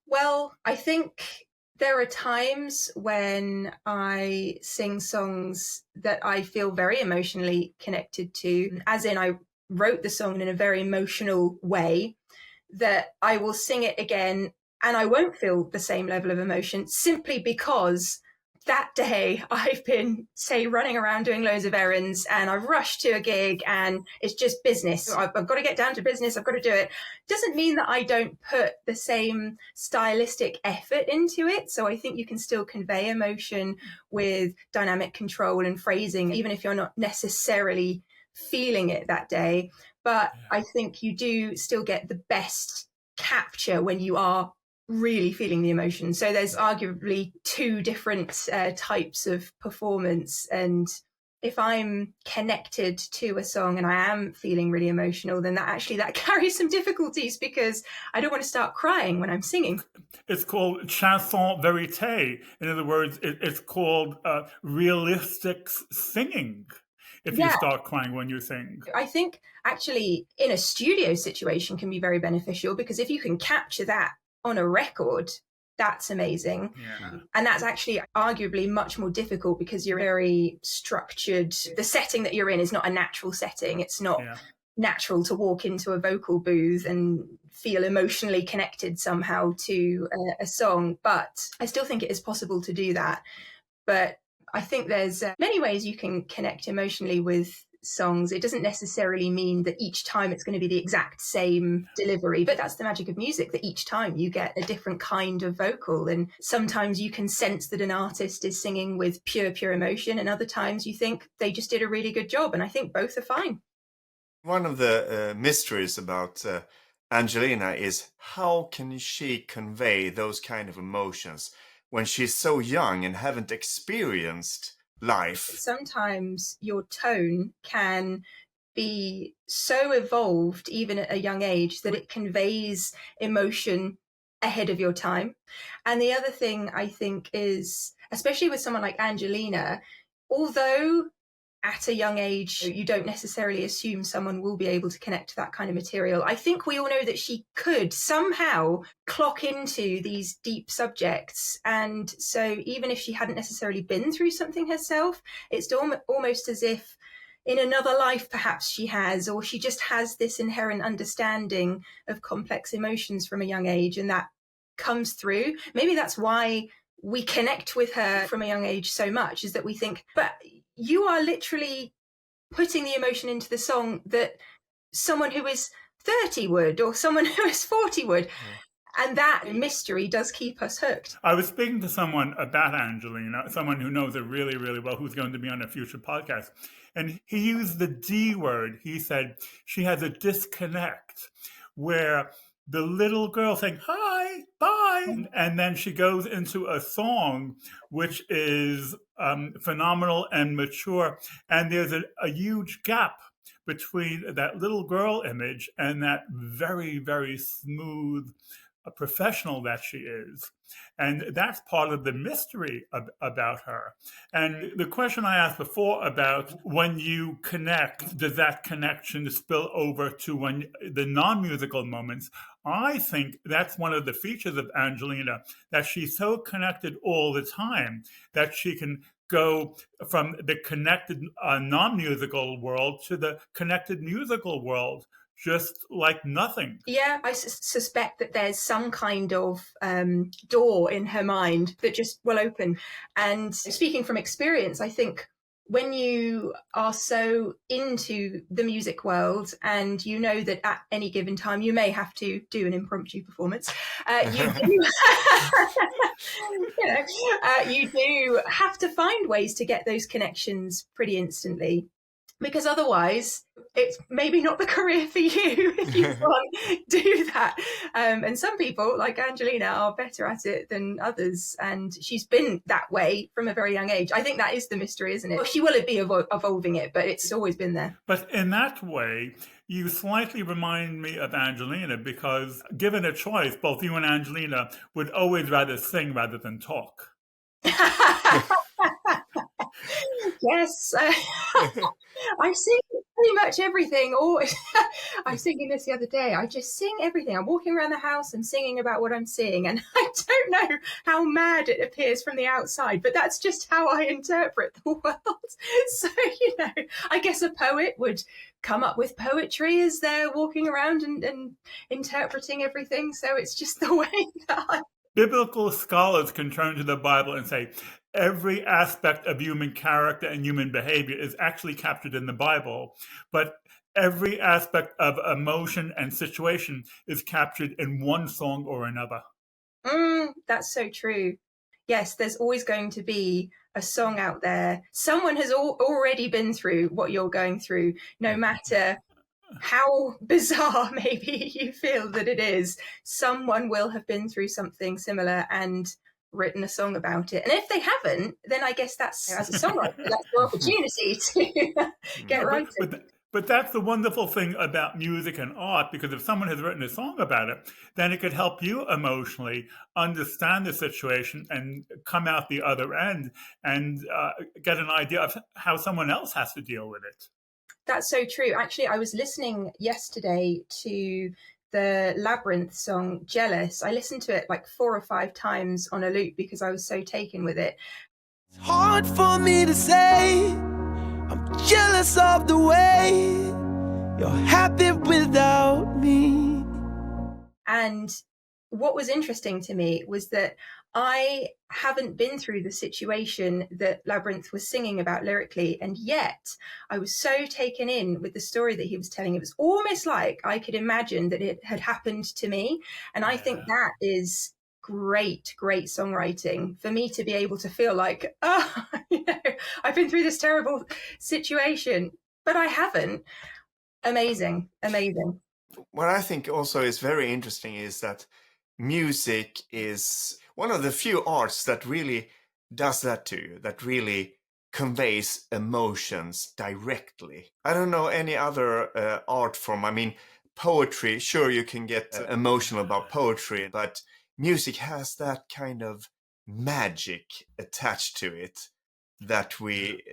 [SPEAKER 2] Well, I think there are times when I sing songs that I feel very emotionally connected to, as in I wrote the song in a very emotional way, that I will sing it again and I won't feel the same level of emotion simply because that day I've been, say, running around doing loads of errands and I've rushed to a gig and it's just business. I've got to get down to business. I've got to do it. Doesn't mean that I don't put the same stylistic effort into it. So I think you can still convey emotion with dynamic control and phrasing, even if you're not necessarily feeling it that day. But I think you do still get the best capture when you are really feeling the emotion. So there's arguably two different types of performance, and if I'm connected to a song and I am feeling really emotional, then that carries some difficulties because I don't want to start crying when I'm singing.
[SPEAKER 1] It's called chanson vérité. In other words, it's called realistic singing. If you start crying when you sing,
[SPEAKER 2] I think actually in a studio situation can be very beneficial, because if you can capture that on a record, that's amazing.
[SPEAKER 1] yeah.
[SPEAKER 2] And that's actually arguably much more difficult because you're very structured. The setting that you're in is not a natural setting. It's not
[SPEAKER 1] Yeah.
[SPEAKER 2] natural to walk into a vocal booth and feel emotionally connected somehow to a song. But I still think it is possible to do that. But I think there's many ways you can connect emotionally with songs. It doesn't necessarily mean that each time it's going to be the exact same delivery, but that's the magic of music, that each time you get a different kind of vocal. And sometimes you can sense that an artist is singing with pure emotion, and other times you think they just did a really good job. And I think both are fine.
[SPEAKER 3] One of the mysteries about Angelina is how can she convey those kind of emotions when she's so young and haven't experienced life?
[SPEAKER 2] Sometimes your tone can be so evolved, even at a young age, that it conveys emotion ahead of your time. And the other thing I think is, especially with someone like Angelina, although at a young age you don't necessarily assume someone will be able to connect to that kind of material, I think we all know that she could somehow clock into these deep subjects. And so even if she hadn't necessarily been through something herself, it's almost as if in another life perhaps she has, or she just has this inherent understanding of complex emotions from a young age, and that comes through. Maybe that's why we connect with her from a young age so much, is that we think, but you are literally putting the emotion into the song that someone who is 30 would, or someone who is 40 would. And that mystery does keep us hooked.
[SPEAKER 1] I was speaking to someone about Angelina, someone who knows her really, really well, who's going to be on a future podcast. And he used the D word. He said she has a disconnect where the little girl saying, hi, bye. And then she goes into a song which is phenomenal and mature. And there's a huge gap between that little girl image and that very, very smooth professional that she is. And that's part of the mystery about her. And the question I asked before about when you connect, does that connection spill over to when the non-musical moments? I think that's one of the features of Angelina, that she's so connected all the time that she can go from the connected non-musical world to the connected musical world just like nothing.
[SPEAKER 2] Yeah, I suspect that there's some kind of door in her mind that just will open. And speaking from experience, I think when you are so into the music world and you know that at any given time you may have to do an impromptu performance, you do have to find ways to get those connections pretty instantly. Because otherwise, it's maybe not the career for you if you can't do that. And some people, like Angelina, are better at it than others. And she's been that way from a very young age. I think that is the mystery, isn't it? Well, she will be evolving it, but it's always been there.
[SPEAKER 1] But in that way, you slightly remind me of Angelina, because given a choice, both you and Angelina would always rather sing rather than talk.
[SPEAKER 2] Yes, I sing pretty much everything. Always, I was thinking this the other day. I just sing everything. I'm walking around the house and singing about what I'm seeing, and I don't know how mad it appears from the outside, but that's just how I interpret the world. So, I guess a poet would come up with poetry as they're walking around and interpreting everything. So it's just the way that
[SPEAKER 1] Biblical scholars can turn to the Bible and say, every aspect of human character and human behavior is actually captured in the Bible, but every aspect of emotion and situation is captured in one song or another.
[SPEAKER 2] That's so true. Yes, there's always going to be a song out there. Someone has already been through what you're going through, no matter how bizarre maybe you feel that it is. Someone will have been through something similar and written a song about it. And if they haven't, then I guess that's, as a songwriter, that's your opportunity to get writing.
[SPEAKER 1] But that's the wonderful thing about music and art, because if someone has written a song about it, then it could help you emotionally understand the situation and come out the other end and get an idea of how someone else has to deal with it.
[SPEAKER 2] That's so true. Actually, I was listening yesterday to the Labyrinth song Jealous. I listened to it like 4 or 5 times on a loop because I was so taken with it.
[SPEAKER 4] It's hard for me to say I'm jealous of the way you're happy without me.
[SPEAKER 2] And what was interesting to me was that I haven't been through the situation that Labyrinth was singing about lyrically, and yet I was so taken in with the story that he was telling. It was almost like I could imagine that it had happened to me. And I think that is great songwriting, for me to be able to feel like, oh, I've been through this terrible situation, but I haven't. Amazing.
[SPEAKER 3] What I think also is very interesting is that music is one of the few arts that really does that to you, that really conveys emotions directly. I don't know any other art form. I mean, poetry, sure, you can get emotional about poetry, but music has that kind of magic attached to it that we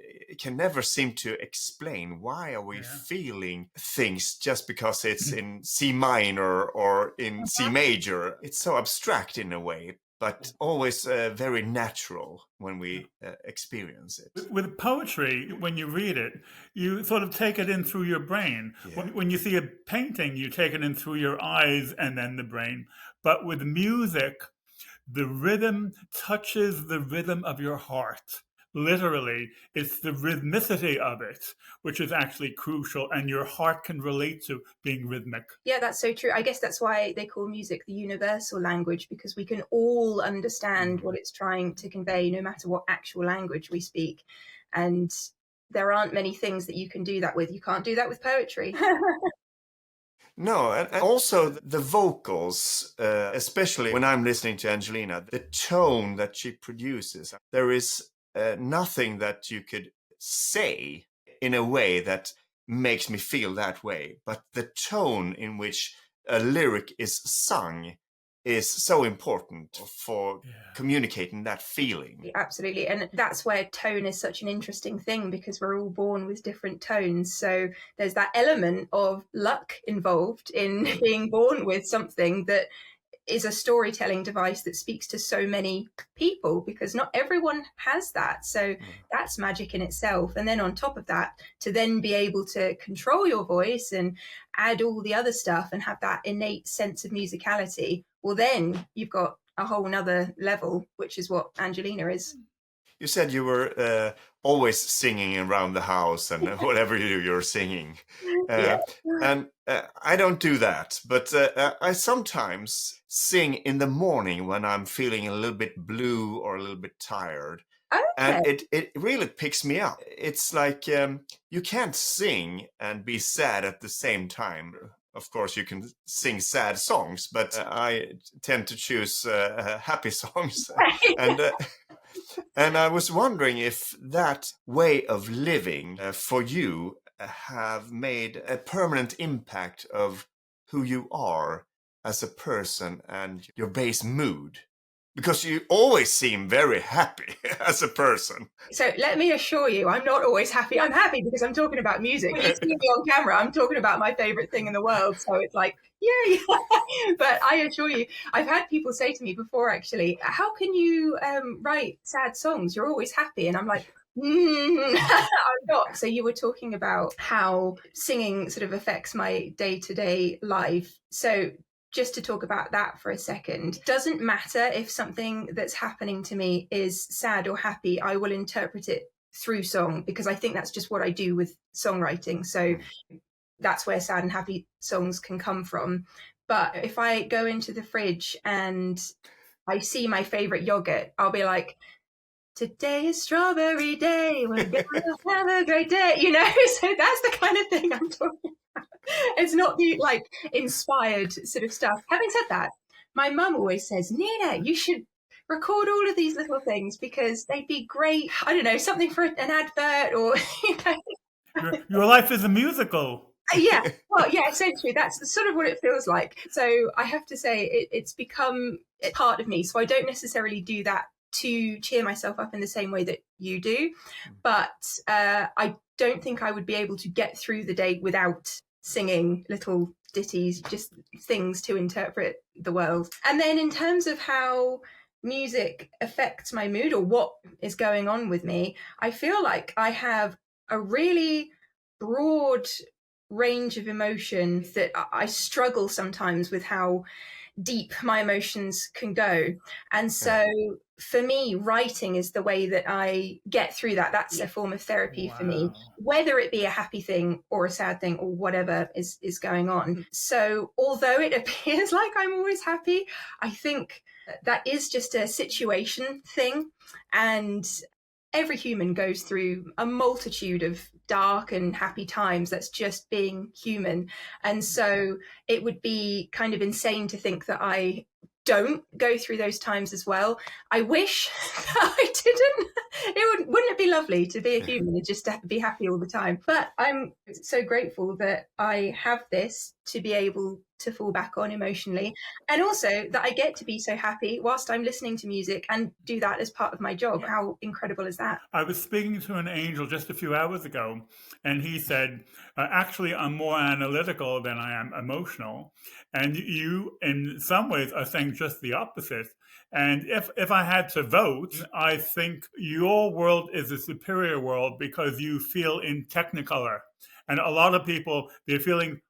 [SPEAKER 3] can never seem to explain. Why are we feeling things just because it's in C minor or in C major? It's so abstract in a way, but always very natural when we experience it.
[SPEAKER 1] With poetry, when you read it, you sort of take it in through your brain.
[SPEAKER 3] Yeah.
[SPEAKER 1] When you see a painting, you take it in through your eyes and then the brain. But with music, the rhythm touches the rhythm of your heart. Literally, it's the rhythmicity of it, which is actually crucial, and your heart can relate to being rhythmic.
[SPEAKER 2] Yeah, that's so true. I guess that's why they call music the universal language, because we can all understand what it's trying to convey, no matter what actual language we speak. And there aren't many things that you can do that with. You can't do that with poetry.
[SPEAKER 3] No, and also the vocals, especially when I'm listening to Angelina, the tone that she produces, there is nothing that you could say in a way that makes me feel that way. But the tone in which a lyric is sung is so important for communicating that feeling.
[SPEAKER 2] Absolutely. And that's where tone is such an interesting thing, because we're all born with different tones. So there's that element of luck involved in being born with something that is a storytelling device that speaks to so many people, because not everyone has that. So that's magic in itself. And then on top of that, to then be able to control your voice and add all the other stuff and have that innate sense of musicality, well, then you've got a whole nother level, which is what Angelina is.
[SPEAKER 3] You said you were always singing around the house, and whatever you do, you're singing. And I don't do that, but I sometimes sing in the morning when I'm feeling a little bit blue or a little bit tired.
[SPEAKER 2] Okay.
[SPEAKER 3] And it really picks me up. It's like you can't sing and be sad at the same time. Of course, you can sing sad songs, but I tend to choose happy songs. And I was wondering if that way of living for you have made a permanent impact of who you are as a person and your base mood. Because you always seem very happy as a person.
[SPEAKER 2] So let me assure you, I'm not always happy. I'm happy because I'm talking about music. You see me on camera, I'm talking about my favorite thing in the world. So it's like, yay. But I assure you, I've had people say to me before, actually, how can you write sad songs? You're always happy. And I'm like, I'm not. So you were talking about how singing sort of affects my day-to-day life. So just to talk about that for a second, doesn't matter if something that's happening to me is sad or happy, I will interpret it through song, because I think that's just what I do with songwriting. So that's where sad and happy songs can come from. But if I go into the fridge and I see my favorite yogurt, I'll be like, today is strawberry day, we're gonna have a great day, you know? So that's the kind of thing I'm talking about. It's not the like inspired sort of stuff. Having said that, my mum always says, Nina, you should record all of these little things because they'd be great. I don't know, something for an advert or, you know.
[SPEAKER 1] Your life is a musical.
[SPEAKER 2] Yeah, well, yeah, essentially that's sort of what it feels like. So I have to say it's become a part of me. So I don't necessarily do that to cheer myself up in the same way that you do, but I don't think I would be able to get through the day without singing little ditties, just things to interpret the world. And then in terms of how music affects my mood or what is going on with me, I feel like I have a really broad range of emotion that I struggle sometimes with how deep my emotions can go. And so for me, writing is the way that I get through that. That's a form of therapy for me, whether it be a happy thing or a sad thing or whatever is going on. So although it appears like I'm always happy, I think that is just a situation thing. And every human goes through a multitude of dark and happy times. That's just being human. And so it would be kind of insane to think that I don't go through those times as well. I wish that I didn't. Wouldn't it be lovely to be a human and just to be happy all the time? But I'm so grateful that I have this to be able to fall back on emotionally, and also that I get to be so happy whilst I'm listening to music and do that as part of my job. How incredible is that?
[SPEAKER 1] I was speaking to an angel just a few hours ago, and he said, actually, I'm more analytical than I am emotional. And you, in some ways, are saying just the opposite. And if I had to vote, I think your world is a superior world because you feel in technicolor. And a lot of people, they're feeling,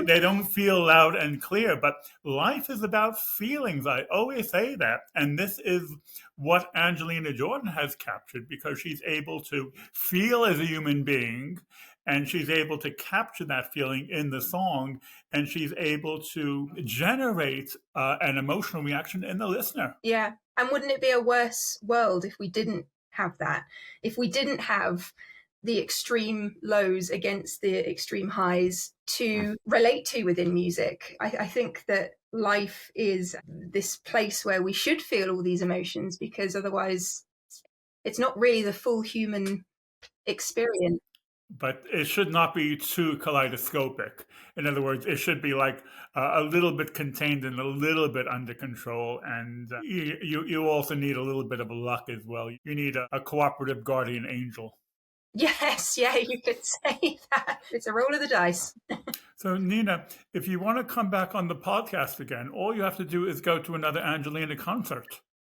[SPEAKER 1] they don't feel loud and clear, but life is about feelings. I always say that. And this is what Angelina Jordan has captured, because she's able to feel as a human being, and she's able to capture that feeling in the song, and she's able to generate an emotional reaction in the listener.
[SPEAKER 2] Yeah. And wouldn't it be a worse world if we didn't have that? If we didn't have the extreme lows against the extreme highs to relate to within music. I think that life is this place where we should feel all these emotions, because otherwise it's not really the full human experience.
[SPEAKER 1] But it should not be too kaleidoscopic. In other words, it should be like a little bit contained and a little bit under control. And you also need a little bit of luck as well. You need a cooperative guardian angel.
[SPEAKER 2] Yes, yeah, you could say that. It's a roll of the dice.
[SPEAKER 1] So, Nina, if you want to come back on the podcast again, all you have to do is go to another Angelina concert.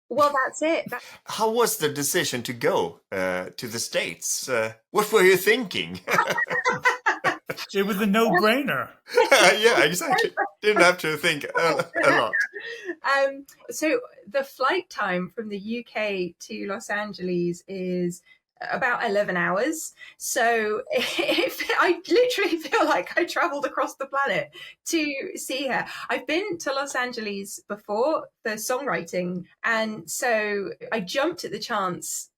[SPEAKER 2] Well, that's it.
[SPEAKER 3] How was the decision to go to the States? What were you thinking?
[SPEAKER 1] It was a no-brainer.
[SPEAKER 3] Yeah, exactly. Didn't have to think a lot.
[SPEAKER 2] So the flight time from the UK to Los Angeles is about 11 hours. So I literally feel like I traveled across the planet to see her. I've been to Los Angeles before for songwriting, and so I jumped at the chance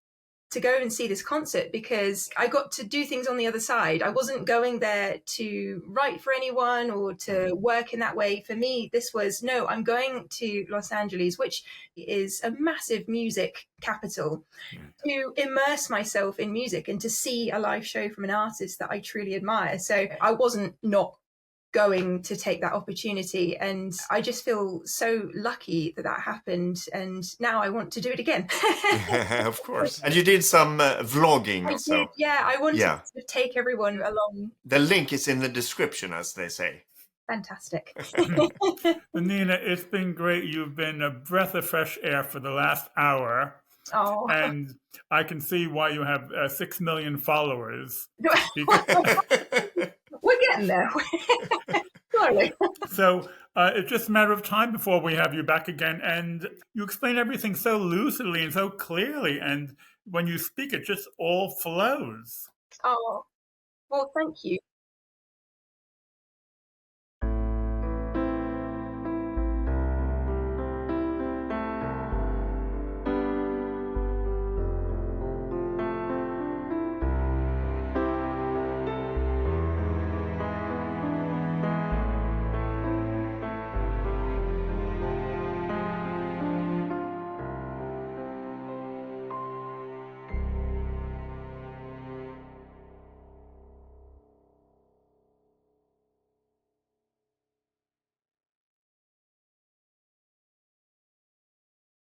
[SPEAKER 2] to go and see this concert because I got to do things on the other side. I wasn't going there to write for anyone or to work in that way. For me, this was, no, I'm going to Los Angeles, which is a massive music capital, to immerse myself in music and to see a live show from an artist that I truly admire. So I wasn't not going to take that opportunity, and I just feel so lucky that happened, and now I want to do it again.
[SPEAKER 3] Of course. And you did some vlogging.
[SPEAKER 2] I did, yeah. I wanted to take everyone along.
[SPEAKER 3] The link is in the description, as they say.
[SPEAKER 2] Fantastic.
[SPEAKER 1] Nina, it's been great. You've been a breath of fresh air for the last hour.
[SPEAKER 2] Oh.
[SPEAKER 1] And I can see why you have 6 million followers.
[SPEAKER 2] We're getting there. Slowly.
[SPEAKER 1] So it's just a matter of time before we have you back again. And you explain everything so lucidly and so clearly. And when you speak, it just all flows.
[SPEAKER 2] Oh, well, thank you.